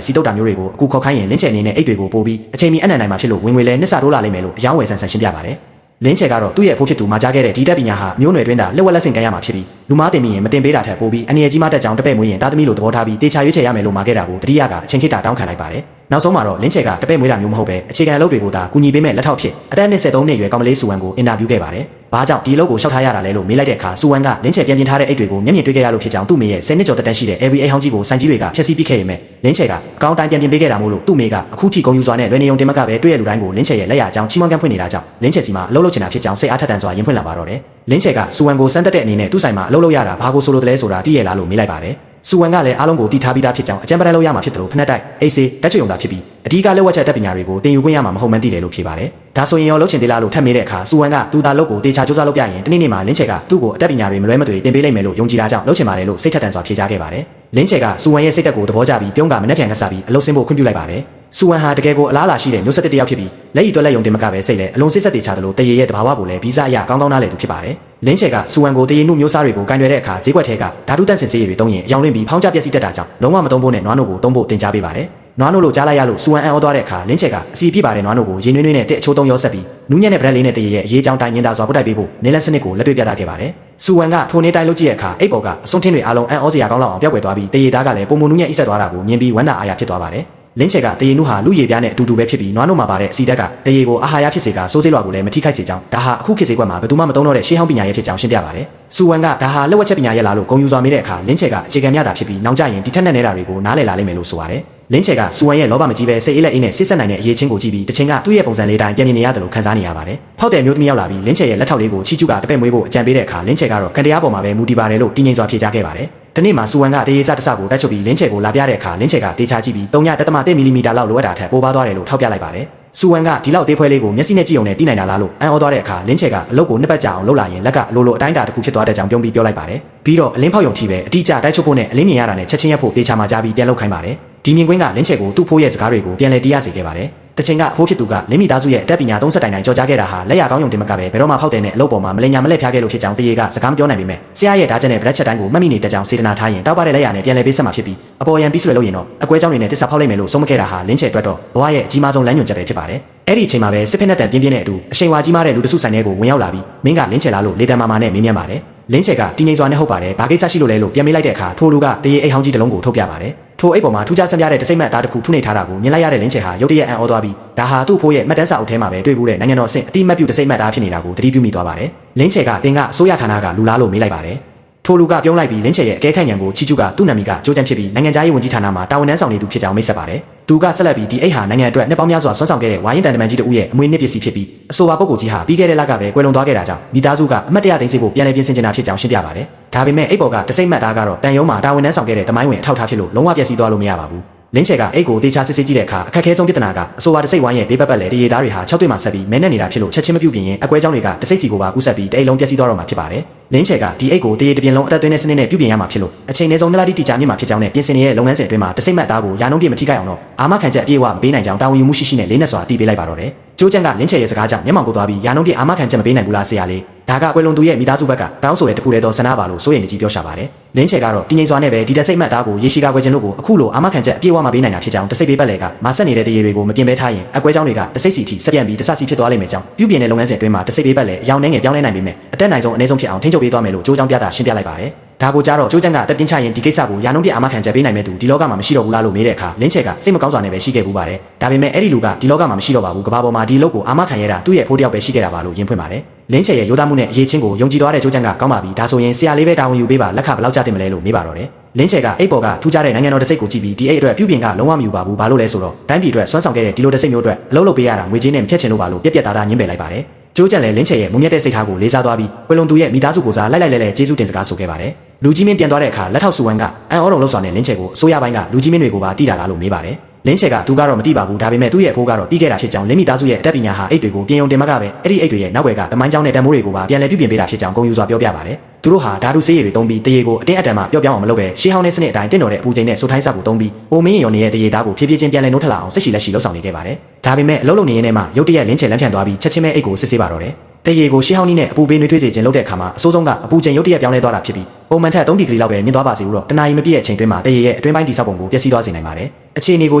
ဲ့စီတုတ်တာမျိုးတွေကိုအခုခေါ်ခိုင်းရင်လင်းချက်အနေနဲ့အိတ်တွေကိုပို့ပြီးအချိန်မီအနံ့နိုင်မှာဖြစ်လို့ဝင်ငွေလဲနှစ်ဆတိုးလာလိမ့်မယ်လို့အယောင်းဝယ်ဆန်ဆန်ရှင်းပြပါတယ်လင်းချက်ကတော့သူ့ရဲ့အဖိုးဖြစ်သူမှာကြားခဲ့တဲ့ဒီတက်ပညာဟာမျိုးနွယ်တွင်းတာလက်ဝက်လက်ဆင့်ကန်ရမှာဖြစ်ပြီးလူမားတင်ပြီးရင်မတင်ပေးတာထက်ပိုပြီးအနေအကြီးမတက်ကြောင်တပဲ့မွေးရင်တာသမီလိုသဘောထားပြီးတေချာရွေးချယ်ရမယ်လို့မှာခဲ့တာကိုတတိယကအချိန်ခိတာတောင်းခံလိုက်ပါတယ်နောက်ဆုံးမှာတော့လင်းချက်ကတပဲ့မွေးတာမျိုးမဟုတ်ပဲအခြေခံအလုပ်တွေကိုသာကူညီပေးမဲ့လက်ထောက်ဖြစ်အသက်23နှစ်အရွယ်ကောင်မလေးစုဝမ်ကိုအင်တာဗျူးခဲ့ပါတယ်ဘာကြောင့်ဒီအလုပ်ကိုရှောက်ထားရတာလဲလို့မေးလိုက်တဲ့အခါစုဝမ်ကလင်းချက်ပြန်ပြင်ထားတဲ့အိတ်တွေကိုမျက်မြင်တွေ့ခဲ့ရလို့ဖြစ်ကြောင်းသူ့မေရဲ့10နှစ်ကျော်တက်တန်းရှိတဲ့ every အိတ်ဟောင်းကြီးကိုစိုင်ကြီးတွေကဖျက်ဆီးပစ်ခဲ့ရမယ်လင်းချက်ကအကောင်းတိုင်းပြန်ပြင်ပေးခဲ့တာမို့လို့သူ့မေကအခုထိဂုဏ်ယူစွာနဲ့လွယ်နေုံတင်မကပဲတွေ့ရလူတိုင်းကိုလင်းချက်ရဲ့လက်ရအကြောင်းချီးမွမ်းကမ်းဖွင့်နေတာကြောင့်လင်းချက်စီမှာအလုပ်လုပ်ချင်တာဖြစ်ကြောင်းစိတ်အားထက်သန်စွာရင်ဖွင့်လာပါတော့တယ်လင်းချက်ကစုဝမ်ကိုစမ်းတက်တဲ့အနေနဲ့သူ့ဆိုင်မှာအလုပ်လုပ်ရတာဘာကိုဆိုလိုတယ်လဲဆိုတာသိရလားလို့မေးလိုက်ပါတယ်စုဝမ်ကလည်းအားလုံးကိုတီးထားပြီးသားဖြစ်ကြောင်းအကြံပန်းလုပ်ရမှာဖြစ်တယ်လို့ဖက်တိုက်အေးစေးတက်ချွေုံသာဖြစ်ပြီးအဓိကလက်ဝက်ချက်တက်ပညာတွေကိုတင်ယူခွင့်ရမှာမဟုတ်မှန်းသိတယ်လို့ဖြေပါတယ်ဒါဆိုရင်ရောလှုပ်ချင်သေးလားလို့ထပ်မေးတဲ့အခါစုဝမ်ကသူ့သားလုပ်ကိုတေချာစူးစမ်းလုပ်ပြရင်တနေ့နေ့မှာလင်းချက်ကသူ့ကိုအတက်ပညာတွေမလွဲမသွေတင်ပေးလိုက်မယ်လို့ယုံကြည်တာကြောင့်လှုပ်ချင်ပါတယ်လို့စိတ်ထက်သန်စွာဖြေကြားခဲ့ပါတယ်လင်းချက်ကစုဝမ်ရဲ့စိတ်တက်ကိုသဘောကျပြီးပြုံးကမနှက်ပြန်ကစားပြီးအလုပ်ဆင်းဖို့ခွင့်ပြုလိုက်ပါတယ်စုဝမ်ဟာတကယ်ကိုအလားအလာရှိတဲ့မျိုးဆက်တစ်ယောက်ဖြစ်ပြီးလက်ရည်တွက်လက်ယုံတင်မကပဲစိတ်လည်းအလုံးစစ်ဆက်တေချာတယ်လို့တရေရဲ့တဘာဝကိုလည်းဗီဇအရာကောင်းကောင်းနားလည်သူဖြစ်ပါတယ်လင်းချက်ကစုဝမ်ကိုတရေနုမျိုးစားတွေကိုကန်ရွယ်တဲ့အခါဈေးကွက်ထဲကဓာတုတန့်စင်ဆေးတွေတုံးရင်အယောင်လင်းပြီးဖောင်းကျပျက်စီးတတ်တာကြောင့်လုံးဝမတုံးဖို့နဲ့နွားနို့ကိုတုံးဖို့တင်ကြားပေးပါတယ်နွားနို့လို့ကြားလိုက်ရလို့စုဝမ်အံ့ဩသွားတဲ့အခါလင်းချက်ကအစီပြစ်ပါတဲ့နွားနို့ကိုရေနွေးနွေးနဲ့တက်အချိုးသုံးရောဆက်ပြီးနူးညံ့တဲ့ဗရက်လေးနဲ့တရေရဲ့အရေးကြောင်းတိုင်းညင်သာစွာပုတ်တိုက်ပေးဖို့နေလက်စနစ်ကိုလက်တွေ့ပြသခဲ့ပါတယ်စုဝမ်ကထိုနေတိုင်းလုပ်ကြည့်တဲ့အခါအိတ်ပေါ်ကအစွန်းထင်းတွေအားလုံးအံ့ဩစရာကောင်းလောက်အောင်ပြောက်ွယ်သွားပြီးတရေသားကလည်းပုံမနူးညံ့အိဆက်သွားတာကိုမြင်ပြီးဝမ်းသာအားရဖြစ်သွားပါတယ်လင်းချက်ကတရေနုဟာလူရည်ပြားနဲ့အတူတူပဲဖြစ်ပြီးနွားနို့မှာပါတဲ့အစီဓာတ်ကတရေကိုအာဟာရဖြစ်စေကစိုးစေးလွှာကိုလည်းမထိခိုက်စေကြောင်းဒါဟာအခုခေတ်စေကွက်မှာဘယ်သူမှမသုံးတော့တဲ့ရှေးဟောင်းပညာရဲ့ဖြစ်ကြောင်းရှင်းပြပါတယ်။စုဝမ်ကဒါဟာလက်ဝက်ချက်ပညာရဲ့လားလို့ဂုဏ်ယူစွာမေးတဲ့အခါလင်းချက်ကအခြေခံမြတာဖြစ်ပြီးနောက်ကျရင်ဒီထက်နဲ့နေတာတွေကိုနားလည်လာလိမ့်မယ်လို့ဆိုပါတယ်။လင်းချက်ကစုဝမ်ရဲ့လောဘမကြီးပဲစိတ်အေးလက်အေးနဲ့စစ်ဆက်နိုင်တဲ့အရေးချင်းကိုကြည့်ပြီးတစ်ချိန်ကသူ့ရဲ့ပုံစံလေးတိုင်းပြန်မြင်နေရတယ်လို့ခန်းစားနေရပါတယ်။ဖောက်တဲ့မျိုးသမီးရောက်လာပြီးလင်းချက်ရဲ့လက်ထောက်လေးကိုချီကျူးကတပည့်မွေးဖို့အကြံပေးတဲ့အခါလင်းချက်ကတော့ကန်တရားပေါ်မှာပဲမူတည်ပါတယ်လို့တင်းငိမ့်စွာဖြေကြားခဲ့ပါတယ်။ဒီနေ့မှာစုဝမ်ကတေးရေးစတဆကိုတက်ချုပ်ပြီးလင်းချက်ကိုလာပြတဲ့အခါလင်းချက်ကတေချာကြည့်ပြီး3.3 မီလီမီတာလောက်လိုအပ်တာထက်ပိုပါသွားတယ်လို့ထောက်ပြလိုက်ပါတယ်။စုဝမ်ကဒီလောက်သေးဖွဲလေးကိုမျက်စိနဲ့ကြည့်ုံနဲ့သိနိုင်တာလားလို့အံ့ဩသွားတဲ့အခါလင်းချက်ကအလုပ်ကိုနှစ်ပတ်ကြာအောင်လုပ်လာရင်လက်ကလိုလိုအတိုင်းအတာတစ်ခုဖြစ်သွားတဲ့ကြောင်ပြုံးပြီးပြောလိုက်ပါတယ်။ပြီးတော့အလင်းဖောက်ယုံထိပဲအတိအကျတိုက်ချုပ်ဖို့နဲ့အလင်းမြင်ရတာနဲ့ချက်ချင်းရက်ဖို့တေချာမှကြားပြီးပြန်လုပ်ခိုင်းပါတယ်။ဒီမြင်ကွင်းကလင်းချက်ကိုသူ့ဖိုးရဲ့စကားတွေကိုပြန်လည်တီးရစေခဲ့ပါတယ်။တချိန်ကဖိုးဖြစ်သူကလင်းမီသားစုရဲ့အတက်ပညာ30တိုင်တိုင်ကြော်ကြားခဲ့တာဟာလက်ရကောင်းယုံတင်မကပဲဘယ်တော့မှဖောက်တဲ့နဲ့အလုပ်ပေါ်မှာမလင်ညာမလဲဖျားခဲ့လို့ဖြစ်ကြောင်းတရေကစကားမပြောနိုင်ပေမဲ့ဆရာရဲ့ဓာတ်ချက်နဲ့ဗရက်ချက်တိုင်းကိုမှတ်မိနေတဲ့ကြောင်စေတနာထားရင်တောက်ပတဲ့လက်ရနဲ့ပြန်လည်ပေးဆက်မှာဖြစ်ပြီးအပေါ်ယံပြီးဆွဲလို့ရင်တော့အကွဲကြောင်းတွေနဲ့တစ္ဆာဖောက်လိုက်မယ်လို့ဆုံးမခဲ့တာဟာလင်းချက်အတွက်တော့ဘဝရဲ့အကြီးမားဆုံးလမ်းညွှန်ချက်ပဲဖြစ်ပါတယ်။အဲ့ဒီအချိန်မှာပဲစစ်ဖက်နဲ့တန်ပြင်းပြင်းနဲ့အတူအချိန်ဝါကြီးမားတဲ့လူတစုဆိုင်တွေကိုဝင်ရောက်လာပြီးမင်းကလင်းချက်လားလို့လေတံမာမာနဲ့မေးမြန်းပါတယ်။လင်းချက်ကတင်းငိမ့်စွာနဲ့ဟုတ်ပါတယ်ဘာကိစ္စရှိလို့လဲလို့ပြန်မေးလိုက်တဲ့အခါထိုလူကတရေအိတ်ဟောင်းကြီးတစ်လုံးကိုထုတ်ပြပါတယ်။ထိုအိတ်ပေါ်မှာထူးခြားဆန်းပြတဲ့တစိမ့်မှတ်သားတစ်ခုထုနေထားတာကိုမြင်လိုက်ရတဲ့လင်းချက်ဟာရုတ်တရက်အံ့ဩသွားပြီးဒါဟာသူ့ဖိုးရဲ့မှတ်တမ်းစာအုပ်ထဲမှာပဲတွေ့ဘူးတဲ့နိုင်ငံတော်အဆင့်အတိမတ်ပြုတစိမ့်မှတ်သားဖြစ်နေတာကိုသတိပြုမိသွားပါတယ်။လင်းချက်ကတင်ကအစိုးရဌာနကလူလားလို့မေးလိုက်ပါတယ်။ထိုလူကပြုံးလိုက်ပြီးလင်းချက်ရဲ့အကဲခတ်ဉာဏ်ကိုချီကျူးကသူ့နာမည်ကကြိုးချမ်းဖြစ်ပြီးနိုင်ငံသားရေးဝန်ကြီးဌာနမှာတာဝန်ထမ်းဆောင်နေသူဖြစ်ကြောင်းမိတ်ဆက်ပါတယ်။သူကဆက်လက်ပြီးဒီအိတ်ဟာနိုင်ငံအတွက်နှစ်ပေါင်းများစွာဆွမ်းဆောင်ခဲ့တဲ့ဝါရင်တန်တမန်ကြီးတို့ရဲ့အမွေနှစ်ပစ္စည်းဖြစ်ပြီးအဆိုပါပုဂ္ဂိုလ်ကြီးဟာပြီးခဲ့တဲ့လကပဲကွယ်လွန်သွားခဲ့တာကြောင့်မိသားစုကအမတ်တရသိမ်းဆည်းဖို့ပြန်လည်ပြင်ဆင်နေတာဖြစ်ကြောင်းရှင်းပြပါတယ်။ဒါပေမဲ့အိတ်ပေါ်ကတစိမ့်မှတ်သားကတော့တန်ရုံးမှာတာဝန်ထမ်းဆောင်ခဲ့တဲ့တမိုင်းဝင်အထောက်အထားဖြစ်လို့လုံးဝပျက်စီးသွားလို့မရပါဘူး။လင်းချက်ကအိတ်ကိုတေချာစစ်စစ်ကြည့်တဲ့အခါအခက်ခဲဆုံးပြဿနာကအဆိုပါတစိမ့်ဝိုင်းရဲ့ဘေးပတ်ပတ်လေတရေသားတွေဟာ6တွေ့မှဆက်ပြီးမဲနဲ့နေတာဖြစ်လို့ချက်ချင်းမပြုတ်ပြင်ရင်အကွဲကြောင်းတွေကတစိမ့်စီကိုပါကူးဆက်ပြီးတအိတ်လုံးပျက်စီးသွားတော့မှာဖြစ်ပါတယ်။ လင်းချက်ကဒီအိတ်ကိုတရေတပြင်းလုံးအသက်သွင်းတဲ့စနစ်နဲ့ပြုပြင်ရမှာဖြစ်လို့အချိန်နဲ့ဆုံး2လတိတိကျမြင့်မှာဖြစ်ကြောင်းနဲ့ပြင်ဆင်ရဲ့လုပ်ငန်းစဉ်အတွင်းမှာတစိမ့်မှတ်သားကိုရာနှုန်းပြည့်မထိခိုက်အောင်တော့အာမခံချက်အပြည့်အဝမပေးနိုင်ကြောင်းတာဝန်ယူမှုရှိရှိနဲ့လေးနဲ့စွာအသိပေးလိုက်ပါတော့တယ်ကျိုးချက်ကလင်းချက်ရဲ့စကားကြောင့်မျက်မှောင်ကိုသွားပြီးရာနှုန်းပြည့်အာမခံချက်မပေးနိုင်ဘူးလားဆရာလေးဒါကကွယ်လွန်သူရဲ့မိသားစုဘက်ကတောင်းဆိုတဲ့တခုတည်းသောဆန္ဒပါလို့စိုးရိမ်နေကြီးပြောရှာပါတယ်လင်းချက်ကတော့တင်းငိမ့်စွာနဲ့ပဲဒီတစိမ့်မှတ်သားကိုရေရှိကာကွယ်ခြင်းတို့ကိုအခုလိုအာမခံချက်အပြည့်အဝမပေးနိုင်တာဖြစ်ကြောင်းတစိမ့်ပေးပတ်လေကမဆက်နေတဲ့တရေတွေကိုမပြင်ပဲထားရင်အကွဲကြောင်းတွေကတစိမ့်စီထိဆက်ပြန်ပြီးတဆစီဖြစ်သွားလိမ့်မယ်ကြောင်းပြုပြင်တဲ့လုပ်ငန်းစဉ်အတွင်းမှာတစိမ့်ပေးပတ်လေအယောင်နှဲငယ်ပြောင်းလဲနိုင်ပေမဲ့အတက်နိုင်ဆုံးအနည်းဆုံးဖြစ်အောင်ထိန်းချုပ်ပေးသွားမယ်လို့ကြိုးကြောင်းပြတာရှင်းပြလိုက်ပါတယ်ဒါကိုကြတော့ကျိုးချန်ကအသက်ပြင်းချရင်ဒီကိစ္စကိုရာနှုန်းပြအာမခံချက်ပေးနိုင်မဲ့သူဒီလောကမှာမရှိတော့ဘူးလားလို့မေးတဲ့အခါလင်းချက်ကစိတ်မကောင်းစွာနဲ့ပဲရှိခဲ့ဘူးပါတယ်ဒါပေမဲ့အဲ့ဒီလူကဒီလောကမှာမရှိတော့ပါဘူးကဘာပေါ်မှာဒီလုတ်ကိုအာမခံရတာသူ့ရဲ့ဖိုးတယောက်ပဲရှိခဲ့တာပါလို့ယဉ်ဖွင့်ပါတယ်လင်းချက်ရဲ့ရိုးသားမှုနဲ့အရေးချင်းကိုယုံကြည်သွားတဲ့ကျိုးချန်ကကောင်းပါပြီဒါဆိုရင်ဆရာလေးပဲတာဝန်ယူပေးပါလက်ခဘယ်လောက်ကြတင်မလဲလို့မေးပါတော့တယ်လင်းချက်ကအိတ်ပေါ်ကထူးခြားတဲ့နိုင်ငံတော်တစိတ်ကိုကြည့်ပြီးဒီအိတ်အတွက်ပြုပြင်ကလုံးဝမယူပါဘူးဘာလို့လဲဆိုတော့တိုင်းပြည်အတွက်စွမ်းဆောင်ခဲ့တဲ့ဒီလိုတစိတ်မျိုးအတွက်အလုပ်လုပ်ပေးရတာငွေကြေးနဲ့မဖြတ်ချင်လို့ပါလို့ပြက်ပြက်သားသားညှင်းပယ်လိုက်ပါတယ်ကျိုးချန်လည်းလင်းချက်ရဲ့မုံမြတ်တဲ့စိတ်ထားကိုလေးစားသွားပြီးကွယ်လွန်သူရဲ့မိသားစုကိုစားလိုက်လိုက်လဲလဲကျေးဇူးတင်စကားဆိုခဲ့ပါတယ်လူကြီးမင်းပြန်သွားတဲ့အခါလက်ထောက်စုဝမ်းကအန်အော်တော်လှုပ်ဆောင်တဲ့လင်းချက်ကိုအစိုးရပိုင်းကလူကြီးမင်းတွေကိုပါတိတာလားလို့မေးပါတယ်လင်းချက်ကသူကတော့မတိပါဘူးဒါပေမဲ့သူ့ရဲ့အဖိုးကတော့တီးခဲ့တာဖြစ်ကြောင်းလင်းမိသားစုရဲ့အတတ်ပညာဟာအိတ်တွေကိုပြင်ယုံတင်မကပဲအဲ့ဒီအိတ်တွေရဲ့နောက်ွယ်ကတမိုင်းကြောင်းနဲ့တန်မိုးတွေကိုပါပြန်လည်ပြုပြင်ပေးတာဖြစ်ကြောင်းဂုဏ်ယူစွာပြောပြပါတယ်သူတို့ဟာဓာတုဆေးရည်တွေသုံးပြီးတရေကိုအတင်းအတန်မှပျော့ပြောင်းအောင်မလုပ်ပဲရှေးဟောင်းတဲ့စနစ်အတိုင်းတင့်တော်တဲ့အပူချိန်နဲ့စိုးထိုင်းစပ်ကိုသုံးပြီးအိုမင်းရော်နေရဲ့တရေသားကိုဖြည်းဖြည်းချင်းပြန်လည်နှိုးထလာအောင်ဆက်ရှိလက်ရှိလှုပ်ဆောင်နေခဲ့ပါတယ်ဒါပေမဲ့အလုံးလုံးနေရင်းနဲ့မှရုတ်တရက်လင်းချက်လမ်းဖြန့်သွားပြီးချက်ချင်းပဲအိတ်ကိုစစ်ဆေးပါတော့တယ်တရေကိုရှေးဟောင်းနည်းနဲ့အပူပေးနှွေးထွေးစေခြင်းလုပ်တဲ့အခါမှာအစိုးဆုံးကအပူချိန်ရုတ်တရက်ပြောင်းလဲသွားတာဖြစ်ပြီးပုံမှန်ထက်3ဒီဂရီလောက်ပဲမြင့်သွားပါစေလို့တော့တနာရီမပြည့်တဲ့အချိန်တွင်းမှာတရေရဲ့အတွင်းပိုင်းတိစောက်ပုံကိုပျက်စီးသွားစေနိုင်ပါတယ်အခြေအနေကိ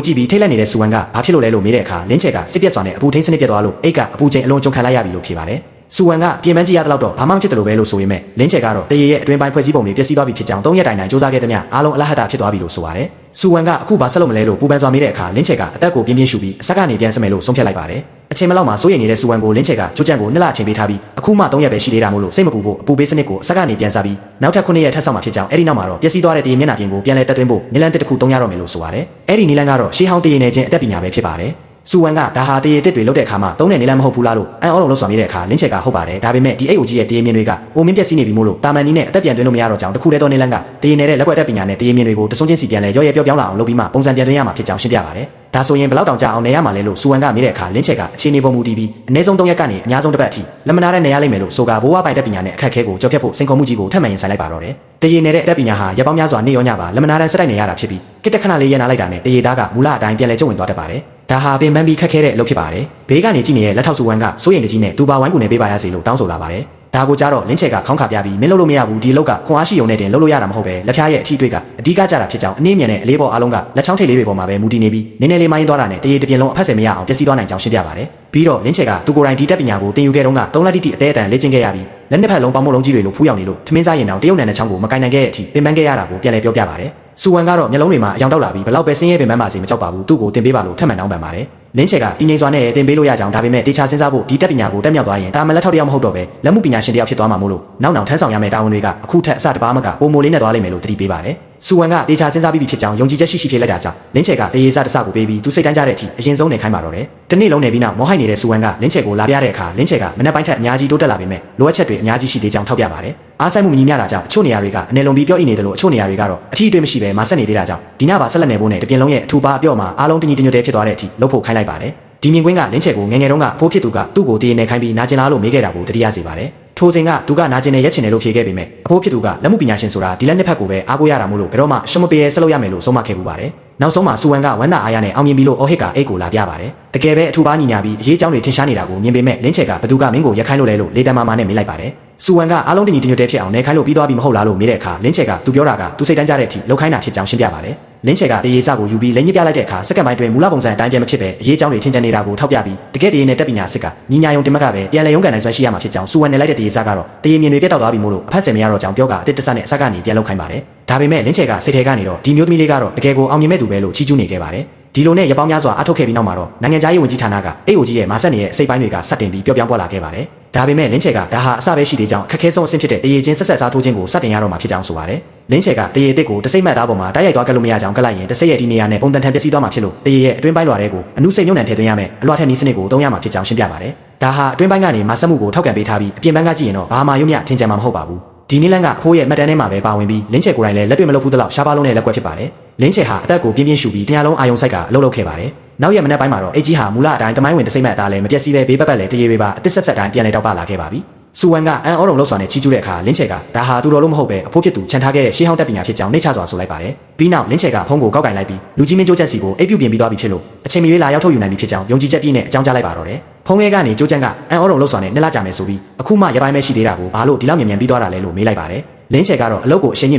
ုကြည့်ပြီးထိတ်လန့်နေတဲ့စူဝမ်ကဘာဖြစ်လို့လဲလို့မေးတဲ့အခါလင်းချက်ကစစ်ပြက်စွာနဲ့အပူထိန်းစနစ်ပြတ်သွားလို့အိတ်ကအပူချိန်အလွန်ကြုံခံလိုက်ရပြီလို့ဖြေပါတယ်စူဝမ်ကအပြင်ပန်းကြည့်ရတဲ့လောက်တော့ဘာမှမဖြစ်တယ်လို့ပဲလို့ဆိုပေမဲ့လင်းချက်ကတော့တရေရဲ့အတွင်းပိုင်းဖွဲ့စည်းပုံတွေပျက်စီးသွားပြီဖြစ်ကြောင်း3ရက်တိုင်တိုင်စူးစမ်းခဲ့တဲ့မြအားလုံးအလဟတဖြစ်သွားပြီလို့ဆိုပါတယ်စူဝမ်ကအခုဘာဆက်လုပ်မလဲလို့ပူပန်စွာမေးတဲ့အခါလင်းချက်ကအသက်ကိုပြင်းပြင်းရှူပြီးအဆက်ကနေပြန်ဆမယ်လို့ဆုံးဖြတ်လိုက်ပါတယ်အချိန်မလောက်မှာစိုးရိမ်နေတဲ့စူဝမ်ကိုလင်းချက်ကကြိုးကြံကို2လအချိန်ပေးထားပြီးအခုမှ3ရက်ပဲရှိသေးတာမို့လို့စိတ်မပူဖို့အပူပေးစနစ်ကိုအဆက်ကနေပြန်စားပြီးနောက်ထပ်9ရက်ထပ်ဆောက်မှာဖြစ်ကြောင်းအဲ့ဒီနောက်မှာတော့ပျက်စီးသွားတဲ့တရေမျက်နှာပြင်ကိုပြန်လဲတက်သွင်းဖို့နီလန်တစ်တစ်ခု3ရတော့မယ်လို့ဆိုပါတယ်အဲ့ဒီနီလန်ကတော့ရှေးဟောင်းတရေနယ်ချင်းအတက်ပညာပဲဖြစ်ပါတယ်စူဝမ်ကဒါဟာတရေတစ်တွေလုတ်တဲ့အခါမှာသုံးတဲ့နီလန်မဟုတ်ဘူးလားလို့အန်အော်လုံးလှုပ်ဆောင်နေတဲ့အခါလင်းချက်ကဟုတ်ပါတယ်ဒါပေမဲ့ဒီအိတ်အိုကြီးရဲ့တရေမြင်တွေကအိုမင်းပြက်စီးနေပြီမို့လို့တာမန်နီနဲ့အသက်ပြန်သွင်းလို့မရတော့ကြောင်းတခုတည်းသောနီလန်ကတရေနယ်တဲ့လက်ကွက်အတက်ပညာနဲ့တရေမြင်တွေကိုတဆုံးချင်းစီပြန်လဲရော့ရဲပြောပြောင်းလာအောင်လုပ်ပြီးမှပုံစံပြန်သွင်းရမှာဖြစ်ကြောင်းရှင်းပြပါတယ်ဒါဆိုရင်ဘယ်လောက်တောင်ကြာအောင်နေရမှာလဲလို့စူဝမ်ကမေးတဲ့အခါလင်းချက်ကအခြေအနေပုံမူတည်ပြီးအနည်းဆုံး3ရက်ကနေအများဆုံးတစ်ပတ်အထိလက်မနာတဲ့နေရလိမ့်မယ်လို့ဆိုကဘိုးဝါပိုင်တက်ပညာနဲ့အခက်အခဲကိုကြော်ဖြတ်ဖို့စိန်ခေါ်မှုကြီးကိုထပ်မံရင်ဆိုင်လိုက်ပါတော့တယ်တရေနယ်တဲ့အတက်ပညာဟာရပ်ပေါင်းများစွာနေရောညပါလက်မနာတဲ့စက်တိုက်နေရတာဖြစ်ပြီးကိတခဏလေးရနာလိုက်တာနဲ့တရေသားကမူလအတိုင်းပြန်လဲကျုံဝင်သွားတတ်ပါတယ်ဒါဟာပင်ပန်းပြီးခက်ခဲတဲ့အလုပ်ဖြစ်ပါတယ်ဘေးကနေကြည့်နေတဲ့လက်ထောက်စူဝမ်ကစိုးရိမ်တကြီးနဲ့သူပါဝိုင်းကူနေပေးပါရစေလို့တောင်းဆိုလာပါတယ်ဒါကိုကြတော့လင်းချက်ကခေါင်းခါပြပြီးမင်းလုပ်လို့မရဘူးဒီအလုပ်ကခွန်အားရှိုံနဲ့တင်လုပ်လို့ရတာမဟုတ်ပဲလက်ဖျားရဲ့အထီးတွေကအဓိကကြတာဖြစ်ကြောင်းအနည်းမြန်နဲ့အလေးပေါ်အားလုံးကလက်ချောင်းထိပ်လေးတွေပေါ်မှာပဲမူတည်နေပြီးနည်းနည်းလေးမိုင်းသွားတာနဲ့တရေတပြင်းလုံးအဖက်ဆယ်မရအောင်ပျက်စီးသွားနိုင်ကြောင်းရှင်းပြပါတယ်ပြီးတော့လင်းချက်ကသူကိုယ်တိုင်ဒီတက်ပညာကိုသင်ယူခဲ့တော့က3လတိတိအသေးအတန်လေ့ကျင့်ခဲ့ရပြီးလက်နှစ်ဖက်လုံးပေါင်းမလုံးကြီးတွေလိုဖူးရောက်နေလို့ထမင်းစားရင်တောင်တရုတ်နယ်နဲ့ချောင်းကိုမကင်နိုင်ခဲ့တဲ့အထိပင်ပန်းခဲ့ရတာကိုပြန်လည်ပြောပြပါတယ်စူဝမ်ကတော့မျက်လုံးတွေမှာအယောင်တောက်လာပြီးဘလောက်ပဲဆင်းရဲပင်ပန်းပါစေမကြောက်ပါဘူးသူ့ကိုတင်ပေးပါလို့ထပ်မံတောင်းပန်ပါတယ်လင်းချက်ကတင်းငိမ့်စွာနဲ့တင်ပေးလို့ရကြောင်းဒါပေမဲ့တေချာစဉ်းစားဖို့ဒီတက်ပညာကိုတက်မြောက်သွားရင်တာမန်လက်ထောက်တယောက်မဟုတ်တော့ပဲလက်မှုပညာရှင်တယောက်ဖြစ်သွားမှာမို့လို့နောက်ထမ်းဆောင်ရမယ့်တာဝန်တွေကအခုထက်အစတပါးမကပုံမိုလေးနဲ့သွားလိမ့်မယ်လို့တတိပေးပါတယ်စူဝမ်ကတေချာစဉ်းစားပြီးဖြစ်ကြောင်းယုံကြည်ချက်ရှိဖြစ်လိုက်တာကြောင့်လင်းချက်ကတရေစားတစကိုပေးပြီးသူစိတ်တိုင်းကြတဲ့အထိအရင်ဆုံးနေခိုင်းပါတော့တယ်တနေ့လုံးနေပြီးနောက်မောဟိုက်နေတဲ့စူဝမ်ကလင်းချက်ကိုလာပြတဲ့အခါလင်းချက်ကမနက်ပိုင်းထက်အများကြီးတိုးတက်လာပေမဲ့လိုအပ်ချက်တွေအများကြီးရှိသေးကြောင်းထောက်ပြပါတယ်အားဆိုင်မှုမညီမျှတာကြောင့်အချို့နေရာတွေကအနယ်လုံးပြီးပြော့အိနေတယ်လို့အချို့နေရာတွေကတော့အထီးအတွေ့မရှိပဲမဆက်နေသေးတာကြောင့်ဒီနာပါဆက်လက်နေဖို့နဲ့တပြင်းလုံးရဲ့အထူပါအပြော့မှာအားလုံးတညီတညွတ်တည်းဖြစ်သွားတဲ့အထိလှုပ်ဖို့ခိုင်းလိုက်ပါတယ်ဒီမြင်ကွင်းကလင်းချက်ကိုငယ်ငယ်တုန်းကဖိုးဖြစ်သူကသူ့ကိုတရေနေခိုင်းပြီးနာကျင်လားလို့မေးခဲ့တာကိုတတိယစေပါတယ်ထိုစဉ်ကသူကနာကျင်နေရက်ချင်တယ်လို့ဖြေခဲ့ပေမဲ့အဖိုးဖြစ်သူကလက်မှုပညာရှင်ဆိုတာဒီလက်နှစ်ဖက်ကိုပဲအားကိုးရတာမို့လို့ဘယ်တော့မှရှမပေးရဲဆက်လုပ်ရမယ်လို့ဆုံးမခဲ့ပူပါတယ်နောက်ဆုံးမှာစူဝမ်ကဝမ်းသာအားရနဲ့အောင်မြင်ပြီးလို့အော်ဟစ်ကအိတ်ကိုလာပြပါတယ်တကယ်ပဲအထူပါညီညာပြီးအရေးကြောင်းတွေထင်ရှားနေတာကိုမြင်ပေမဲ့လင်းချက်ကဘသူကမင်းကိုရက်ခိုင်းလို့လဲလို့လေတံမာနဲ့မေးလိုက်ပါတယ်စူဝမ်ကအားလုံးတညီတညွတ်တည်းဖြစ်အောင်နေခိုင်းလို့ပြီးသွားပြီမဟုတ်လားလို့မေးတဲ့အခါလင်းချက်ကသူပြောတာကသူစိတ်တန်းကြတဲ့အထိလှုပ်ခိုင်းတာဖြစ်ကြောင်းရှင်းပြပါတယ်လင်းချက်ကတရေစကိုယူပြီးလက်ညှိပြလိုက်တဲ့အခါစက္ကန့်ပိုင်းတွင်မူလပုံစံအတိုင်းပြန်မဖြစ်ပဲအရေးကြောင်းတွေထင်ကျန်နေတာကိုထောက်ပြပြီးတကယ်တရေနဲ့တက်ပညာစစ်ကညီညာယုံတင်မကပဲပြန်လည်ရုံးကန်နိုင်စွမ်းရှိရမှာဖြစ်ကြောင်းစူဝမ်နဲ့လိုက်တဲ့တရေစကတော့တရေမြင်တွေပြတ်တောက်သွားပြီမို့လို့အဖက်ဆယ်မရတော့ကြောင်းပြောကအတစ်တဆနဲ့အဆက်ကနေပြန်လှုပ်ခိုင်းပါတယ်ဒါပေမဲ့လင်းချက်ကစိတ်ထဲကနေတော့ဒီမျိုးသမီးလေးကတော့တကယ်ကိုအောင်မြင်မဲ့သူပဲလို့ချီးကျူးနေခဲ့ပါတယ်ဒီလိုနဲ့ရပောင်းများစွာအထုတ်ခဲ့ပြီးနောက်မှာတော့နိုင်ငံခြားရေးဝန်ကြီးဌာနကအိတ်အိုကြီးရဲ့မာဆက်နေရဲ့အစိပ်ပိုင်းတွေကစတင်ပြီးပြောင်းပွားလာခဲ့ပါတယ်ဒါပေမဲ့လင်းချက်ကဒါဟာအစပဲရှိသေးကြောင်းခက်ခဲဆုံးအဆင့်ဖြစ်တဲ့တရေချင်းဆက်ဆက်စားထိုးခြင်းကိုစတင်ရတော့မှာဖြစ်ကြောင်းဆိုပါတယ်လင်းချက်ကတရေအစ်စ်ကိုတစိမ့်မှတ်သားပေါ်မှာတိုက်ရိုက်သွားကလို့မရကြောင်းကလိုက်ရင်တစိမ့်ရဲ့ဒီနေရာနဲ့ပုံတန်ထန်ပျက်စီးသွားမှာဖြစ်လို့တရေရဲ့အတွင်းပိုင်းလွှာတွေကိုအနုစိတ်မြုံနှံထည့်သွင်းရမယ်အလွှာထက်နီးစနစ်ကိုသုံးရမှာဖြစ်ကြောင်းရှင်းပြပါတယ်ဒါဟာအတွင်းပိုင်းကနေမာဆက်မှုကိုထောက်ခံပေးထားပြီးအပြင်ပိုင်းကကြည့်ရင်တော့ဘာမှရုံမြထင်ကြမှာမဟုတ်ပါဘူးဒီနီလန်ကအဖိုးရဲ့မှတ်တမ်းထဲမှာပဲပါဝင်ပြီးလင်းချက်ကိုယ်တိုင်လည်းလက်တွေ့မလုပ်ဘူးတလောက်ရှားပါလုံးနဲ့လက်ကွက်ဖြစ်ပါတယ်လင်းချက်ဟာအသက်ကိုပြင်းပြင်းရှူပြီးတရားလုံးအာယုံဆိုင်ကအလုပ်လုပ်ခဲ့ပါတယ်နောက်ရက်မနေ့ပိုင်းမှာတော့အိတ်ကြီးဟာမူလအတိုင်းတမိုင်းဝင်တစိမ့်မှတ်အသားလည်းမပြည့်စည်ပဲဘေးပတ်ပတ်လည်းတရေတွေပါအသစ်ဆက်ဆက်တိုင်းပြန်လဲတောက်ပလာခဲ့ပါပြီ စူဝမ်ကအန်အော်ရုံလောက်စွာနဲ့ချီးကျူးတဲ့အခါလင်းချက်ကဒါဟာသူတော်လို့မဟုတ်ပဲအဖိုးဖြစ်သူခြံထားခဲ့တဲ့ရှေးဟောင်းတက်ပညာဖြစ်ကြောင်းနှိမ့်ချစွာဆိုလိုက်ပါတယ်ပြီးနောက်လင်းချက်ကဖုန်းကိုကောက်ကင်လိုက်ပြီးလူကြီးမင်းကျိုးချက်စီကိုအိပ်ပြုတ်ပြင်ပြီးသွားပြီဖြစ်လို့အချိန်မရွေးလာရောက်ထုတ်ယူနိုင်ပြီဖြစ်ကြောင်းယုံကြည်ချက်ပြည့်နဲ့အကြောင်းကြားလိုက်ပါတော့တယ်ဖုန်းထဲကနေကျိုးချန်ကအန်အော်ရုံလောက်စွာနဲ့နှစ်လကြာမယ်ဆိုပြီးအခုမှရပိုင်းပဲရှိသေးတာကိုဘာလို့ဒီလောက်မြန်မြန်ပြီးသွားတာလဲလို့မေးလိုက်ပါတယ်လင်းချေကတော့အလုပ်ကိုအရှင်းညစ်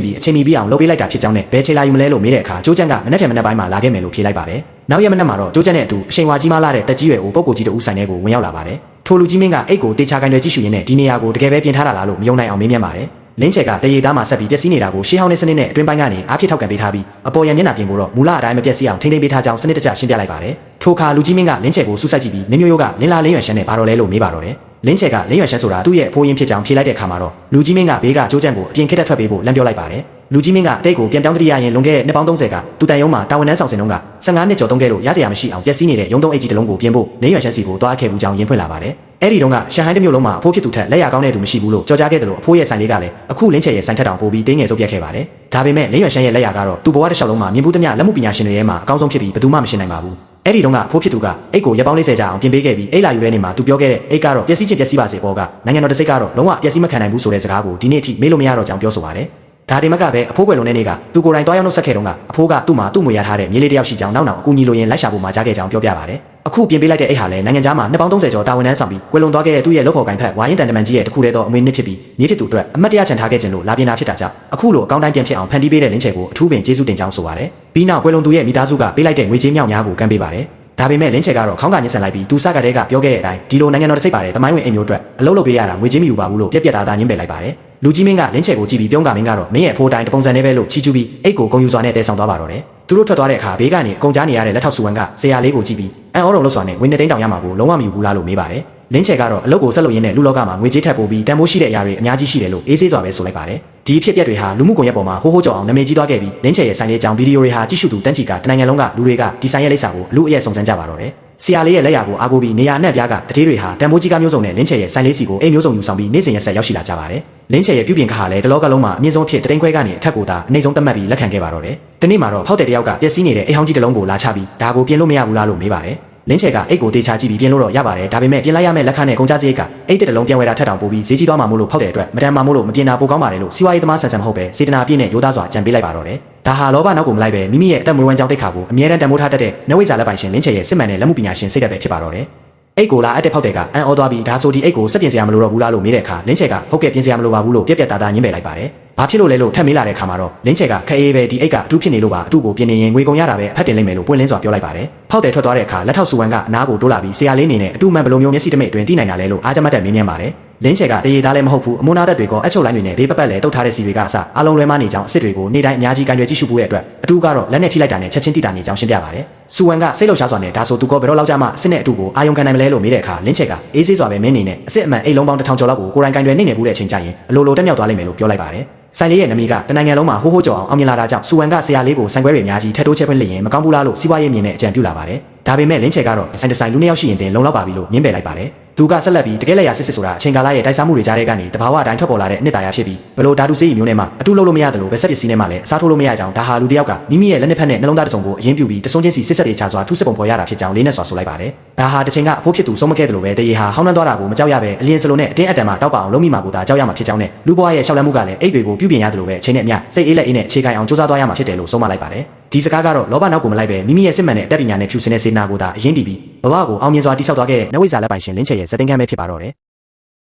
ပြီးအချိန်မီပြီးအောင်လုပ်ပေးလိုက်တာဖြစ်ကြောင်းနဲ့ဘယ်ချိန်လာယူမလဲလို့မေးတဲ့အခါကျိုးချန်ကမနေ့ကမနေ့ပိုင်းမှာလာခဲ့မယ်လို့ဖြေလိုက်ပါတယ်နောက်ရက်မနေ့မှာတော့ကျိုးချန်နဲ့အတူအချိန်ဝါကြီးမားလာတဲ့တက်ကြီးရွယ်ကိုပုဂ္ဂိုလ်ကြီးတဦးဆိုင်ထဲကိုဝင်ရောက်လာပါတယ်ထိုလူကြီးမင်းကအိတ်ကိုတေချာကန်တွေကြည့်ရှုရင်းနဲ့ဒီနေရာကိုတကယ်ပဲပြင်ထားတာလားလို့မယုံနိုင်အောင်မေးမြန်းပါတယ်လင်းချက်ကတရေသားမှာဆက်ပြီးပျက်စီးနေတာကိုရှေးဟောင်းတဲ့စနစ်နဲ့အတွင်းပိုင်းကနေအားဖြစ်ထောက်ကန်ပေးထားပြီးအပေါ်ရန်မျက်နှာပြင်ကိုတော့မူလအတိုင်းမပျက်စီးအောင်ထိန်းသိမ်းပေးထားကြောင်းစနစ်တကျရှင်းပြလိုက်ပါတယ်ထိုအခါလူကြီးမင်းကလင်းချက်ကိုစူးစိုက်ကြည့်ပြီးမင်းမျိုးရိုးကလင်းလာလင်းရွှန်ရှမ်းနဲ့ဘာတော်လဲလို့မေးပါတော့တယ်လင်းချက်ကလင်းရွှန်ရှမ်းဆိုတာသူ့ရဲ့အဖိုးရင်းဖြစ်ကြောင်းဖြေလိုက်တဲ့အခါမှာတော့လူကြီးမင်းကဘေးကကျိုးချန်ကိုအပြင်ခက်တက်ထွက်ပေးဖို့လမ်းပြောလိုက်ပါတယ်လူကြီးမင်းကတိတ်ကိုပြန်ပြောင်းတရိယာရင်လွန်ခဲ့တဲ့နှစ်ပေါင်း30ကသူတန်ရုံးမှာတာဝန်ထမ်းဆောင်စင်တုန်းက15နှစ်ကျော်တုန်းကဲလို့ရစရာမရှိအောင်ပျက်စီးနေတဲ့ရုံးတုံးအိတ်ကြီးတစ်လုံးကိုပြင်ဖို့လင်းရွှန်ရှမ်းစီကိုတွားခဲ့ဘူးကြောင်းရင်းဖွင့်လာပါတယ်အဲ့ဒီတုန်းကရှန်ဟိုင်းတစ်မျိုးလုံးမှာအဖိုးဖြစ်သူထက်လက်ရကောင်းတဲ့သူမရှိဘူးလို့ကြော်ကြားခဲ့တယ်လို့အဖိုးရဲ့ဆိုင်လေးကလည်းအခုလင်းချဲရဲ့ဆိုင်ထက်တောင်ပိုပြီးတင်းငယ်စုပ်ပြတ်ခဲ့ပါတယ်ဒါပေမဲ့လင်းရွှန်ရှမ်းရဲ့လက်ရကတော့သူ့ဘဝတစ်လျှောက်လုံးမှာမြင်ဘူးသမျှလက်မှုပညာရှင်တွေရဲ့မှာအကောင်းဆုံးဖြစ်ပြီးဘယ်သူမှမရှင်းနိုင်ပါဘူးအဲ့ဒီတုန်းကအဖိုးဖြစ်သူကအိတ်ကိုရက်ပေါင်း40ကြာအောင်ပြင်ပေးခဲ့ပြီးအိတ်လာယူတဲ့နေ့မှာသူပြောခဲ့တဲ့အိတ်ကတော့ပျက်စီးခြင်းပျက်စီးပါစေပေါ်ကနိုင်ငံတော်တစ်စိတ်ကတော့လုံးဝပျက်စီးမခံနိုင်ဘူးဆိုတဲ့စကားကိုဒီနေ့အထိမေးလို့မရတော့ကြောင်းပြောဆိုပါတယ်ဒါတင်မကပဲအဖိုးကွယ်လုံးတဲ့နေ့ကသူကိုယ်တိုင်တွားရောက်နှုတ်ဆက်ခဲ့တုန်းကအဖိုးကသူ့မှာသူ့မွေရထားတဲ့မြေးလေးတစ်ယောက်ရှိကြောင်းနောက်နောက်အကူအညီလိုရင်လိုက်ရှာဖို့မှာကြားခဲ့ကြောင်းပြောပြပါတယ်အခုပြင်ပေးလိုက်တဲ့အိတ်ဟာလည်းနိုင်ငံသားမှာနှစ်ပေါင်း30ကျော်တာဝန်ထမ်းဆောင်ပြီးကွယ်လွန်သွားခဲ့တဲ့သူ့ရဲ့လုပ်ဖော်ကိုင်ဖက်ဝါရင်တန်တမန်ကြီးရဲ့တခုတည်းသောအမွေနှစ်ဖြစ်ပြီးမြေးဖြစ်သူအတွက်အမတ်တရားချန်ထားခဲ့ခြင်းလို့လာပြင်တာဖြစ်တာကြောင့်အခုလိုအကောင်းတိုင်းပြန်ဖြစ်အောင်ဖန်တီးပေးတဲ့လင်းချေကိုအထူးပင်ကျေးဇူးတင်ကြောင်းဆိုပါတယ်ပြီးနောက်ကွယ်လွန်သူရဲ့မိသားစုကပေးလိုက်တဲ့ငွေကြေးမြောက်များကိုကမ်းပေးပါတယ်ဒါပေမဲ့လင်းချေကတော့ခေါင်းကညှစ်ဆန်လိုက်ပြီးသူစကားတဲကပြောခဲ့တဲ့အတိုင်းဒီလိုနိုင်ငံတော်တစ်စိတ်ပါတယ်တမိုင်းဝင်အိမ်မျိုးအတွက်အလုပ်လုပ်ပေးရတာငွေကြေးမယူပါဘူးလို့ပြက်ပြက်သားသားညှင်းပယ်လိုက်ပါတယ်လူကြီးမင်းကလင်းချေကိုကြည့်ပြီးပြုံးကမင်းကတော့မင်းရဲ့အဖိုးတိုင်းတပုံစံနဲ့ပဲလို့ချီးကျူးပြီးအိတ်ကိုဂုံယူစွာနဲ့တဲဆောင်သွားပါတော့တယ်သူတို့ထွက်သွားတဲ့အခါဘေးကနေအကုန်ကြားနေရတဲ့လက်ထောက်စုဝမ်ကဆရာလေးကိုကြည့်ပြီးအန်အော်ရုံလို့စွာနဲ့ငွေနဲ့တိန်းတောင်ရမှာကိုလုံးဝမယူဘူးလားလို့မေးပါတယ်လင်းချေကတော့အလုပ်ကိုဆက်လုပ်ရင်းနဲ့လူလောကမှာငွေကြေးထပ်ပိုးပြီးတန်ဖိုးရှိတဲ့အရာတွေအများကြီးရှိတယ်လို့အေးဆေးစွာပဲဆိုလိုက်ပါတယ်ဒီဖြစ်ပျက်တွေဟာလူမှုကွန်ရက်ပေါ်မှာဟိုးဟိုးကြော်အောင်နာမည်ကြီးသွားခဲ့ပြီးလင်းချေရဲ့ဆိုင်လေးကြောင့်ဗီဒီယိုတွေဟာကြည့်ရှုသူတန်းချီကတနိုင်ငံလုံးကလူတွေကဒီဆိုင်ရဲ့လိပ်စာကိုအလူအယက်စုံစမ်းကြပါတော့တယ်ဆရာလေးရဲ့လက်ရာကိုအားကိုးပြီးနေရာအနှံ့ပြားကတတိတွေဟာတန်ဖိုးကြီးကားမျိုးစုံနဲ့လင်းချေရဲ့ဆိုင်လေးစီကိုအိမ်မျိုးစုံယူဆောင်ပြီးနေ့စဉ်ရက်ဆက်ရောက်ရှိလာကြပါတယ်လင်းချေရဲ့ပြုပြင်ခါဟာလည်းတလောကလုံးမှာအမြင့်ဆုံးဖြစ်တတိန်ခွဲကနေအထက်ကိုသာအနှိမ့်ဆုံးသတ်မှတ်ပြီးလက်ခံခဲ့ပါတော့တယ်ဒီနေ့မှာတော့ဖောက်တဲ့တယောက်ကပျက်စီးနေတဲ့အိမ်ဟောင်းကြီးတစ်လုံးကိုလာချပြီးဒါကိုပြင်လို့မရဘူးလားလို့မေးပါတယ်လင်းချေကအိတ်ကိုတေချာကြည့်ပြီးပြင်လို့တော့ရပါတယ်ဒါပေမဲ့ပြင်လိုက်ရမယ့်လက်ခနဲ့ကုန်ကြစရိတ်ကအိတ်တစ်လုံးပြန်ဝယ်တာထက်တောင်ပိုပြီးဈေးကြီးသွားမှာမို့လို့ဖောက်တဲ့အတွက်မတန်မှာမို့လို့မပြင်တာပိုကောင်းပါတယ်လို့စီးပွားရေးသမားဆန်ဆန်မဟုတ်ပဲစေတနာပြည့်နဲ့ရိုးသားစွာကြံပေးလိုက်ပါတော့တယ်ဒါဟာလောဘနောက်ကိုမလိုက်ပဲမိမိရဲ့အသက်မွေးဝမ်းကြောင်းတိတ်ခါကိုအမြဲတမ်းတန်ဖိုးထားတတ်တဲ့နဝိဇ္ဇာလက်ပိုင်ရှင်လင်းချေရဲ့စစ်မှန်တဲ့လက်မှုပညာရှင်စိတ်ဓာတ်ပဲဖြစ်ပါတော့တယ်အိတ်ကိုလာအပ်တဲ့ဖောက်တဲ့ကအန်အော်သွားပြီးဒါဆိုဒီအိတ်ကိုစက်ပြင်စရာမလိုတော့ဘူးလားလို့မေးတဲ့အခါလင်းချေကဟုတ်ကဲ့ပြင်စရာမလိုပါဘူးလို့ပြက်ပြက်သားသားညှင်းပယ်လိုက်ပါတယ်ဘာဖြစ်လို့လဲလို့ထပ်မေးလာတဲ့အခါမှာတော့လင်းချက်ကခအေးပဲဒီအိတ်ကအတူဖြစ်နေလို့ပါအတူကိုပြင်နေရင်ငွေကုန်ရတာပဲအဖက်တင်လိုက်မယ်လို့ပွင့်လင်းစွာပြောလိုက်ပါတယ်ဖောက်တယ်ထွက်သွားတဲ့အခါလက်ထောက်စုဝမ်ကအနားကိုတိုးလာပြီးဆရာလေးနေနဲ့အတူမှန်ဘလုံးမျိုးမျက်စိတမိတ်အတွင်းသိနိုင်တာလဲလို့အားကြမတ်တက်မင်းမြန်းပါတယ်လင်းချက်ကတရေသားလည်းမဟုတ်ဘူးအမွနာသက်တွေကအချုပ်လိုင်းတွေနဲ့ဘေးပတ်ပတ်လဲတုတ်ထားတဲ့စီတွေကအစအလုံးလွဲမနေကြောင်းအစ်စ်တွေကိုနေ့တိုင်းအများကြီးကန်တွေကြည့်ရှုဖို့ရဲ့အတွက်အတူကတော့လက်နဲ့ထိလိုက်တာနဲ့ချက်ချင်းတိတာနေကြောင်းရှင်းပြပါတယ်စုဝမ်ကစိတ်လှုပ်ရှားစွာနဲ့ဒါဆိုသူကဘယ်တော့လောက်ကြမှအစ်စ်နဲ့အတူကိုအာယုံခံနိုင်မလဲလို့မေးတဲ့အခါလင်းချက်ကအေးဆေးစွာပဲမင်းနေနဲ့အစ်စ်အမှန်အိတ်လုံးပေါင်း1000ကျော်လောက်ကိုကိုယ်တိုင်ကန်တွေနေနေဘူးတဲ့အချိန်ကျရင်အလိုလိုတက်မြောက်သွားလိမ့်မယ်လို့ပြောလိုက်ပါတယ်ဆိုင်လေးရဲ့နမီကတနိုင်ငံလုံးမှာဟိုးဟိုးကြော်အောင်မြင်လာတာကြောင့်စုဝမ်ကဆရာလေးကိုဆိုင်ခွဲတွေအများကြီးထပ်တိုးချက်ဖွင့်လျင်မကောင်းဘူးလားလို့စီးပွားရေးမြင်တဲ့အကြံပြုလာပါတယ်ဒါပေမဲ့လင်းချေကတော့ဆိုင်တစ်ဆိုင်လူနှစ်ယောက်ရှိရင်တင်လုံလောက်ပါပြီလို့ညင်းပယ်လိုက်ပါတယ်သူကဆက်လက်ပြီးတကယ်လက်ရစစ်စစ်ဆိုတာအချိန်ကာလရဲ့တိုက်စားမှုတွေကြားထဲကနေတဘာဝအတိုင်းထွက်ပေါ်လာတဲ့နှစ်တာယာဖြစ်ပြီးဘလို့ဓာတုဆေးမျိုးနဲ့မှအတူလုပ်လို့မရတယ်လို့ပဲဆက်ပစ္စည်းနဲ့မှလည်းအစားထိုးလို့မရကြောင်းဒါဟာလူတစ်ယောက်ကမိမိရဲ့လက်နှစ်ဖက်နဲ့နှလုံးသားတစ်စုံကိုအရင်ပြုပြီးတဆုံးချင်းစီစစ်ဆက်တွေချစွာထုစစ်ပုံဖော်ရတာဖြစ်ကြောင်းလေးနဲ့စွာဆိုလိုက်ပါတယ်ဒါဟာတစ်ချိန်ကအဖို့ဖြစ်သူဆုံးမခဲ့တယ်လို့ပဲတရေဟာဟောင်းနှမ်းသွားတာကိုမကြောက်ရပဲအလင်းစလုံးနဲ့အတင်းအတန်မှတောက်ပအောင်လုံးမိမှာကိုသာကြောက်ရမှာဖြစ်ကြောင်းနဲ့လူဘဝရဲ့ရှောက်လန်းမှုကလည်းအိတ်တွေကိုပြုပြင်ရတယ်လို့ပဲအချိန်နဲ့အမျှစိတ်အေးလက်အေးနဲ့အခြေခံအောင်စူးစမ်းသွားရမှာဖြစ်တယ်လို့ဆုံးမလိုက်ပါတယ်ဒီစကားကတော့လောဘနောက်ကိုမလိုက်ပဲမိမိရဲ့စစ်မှန်တဲ့အတတ်ပညာနဲ့ဖြူစင်တဲ့စေနာကိုသာအရင်တည်ပြီးဘဝကိုအောင်မြင်စွာတိဆောက်သွားခဲ့တဲ့နဝိဇ္ဇာလက်ပိုင်ရှင်လင်းချေရဲ့ဇာတင်ခမ်းပဲဖြစ်ပါတော့တယ်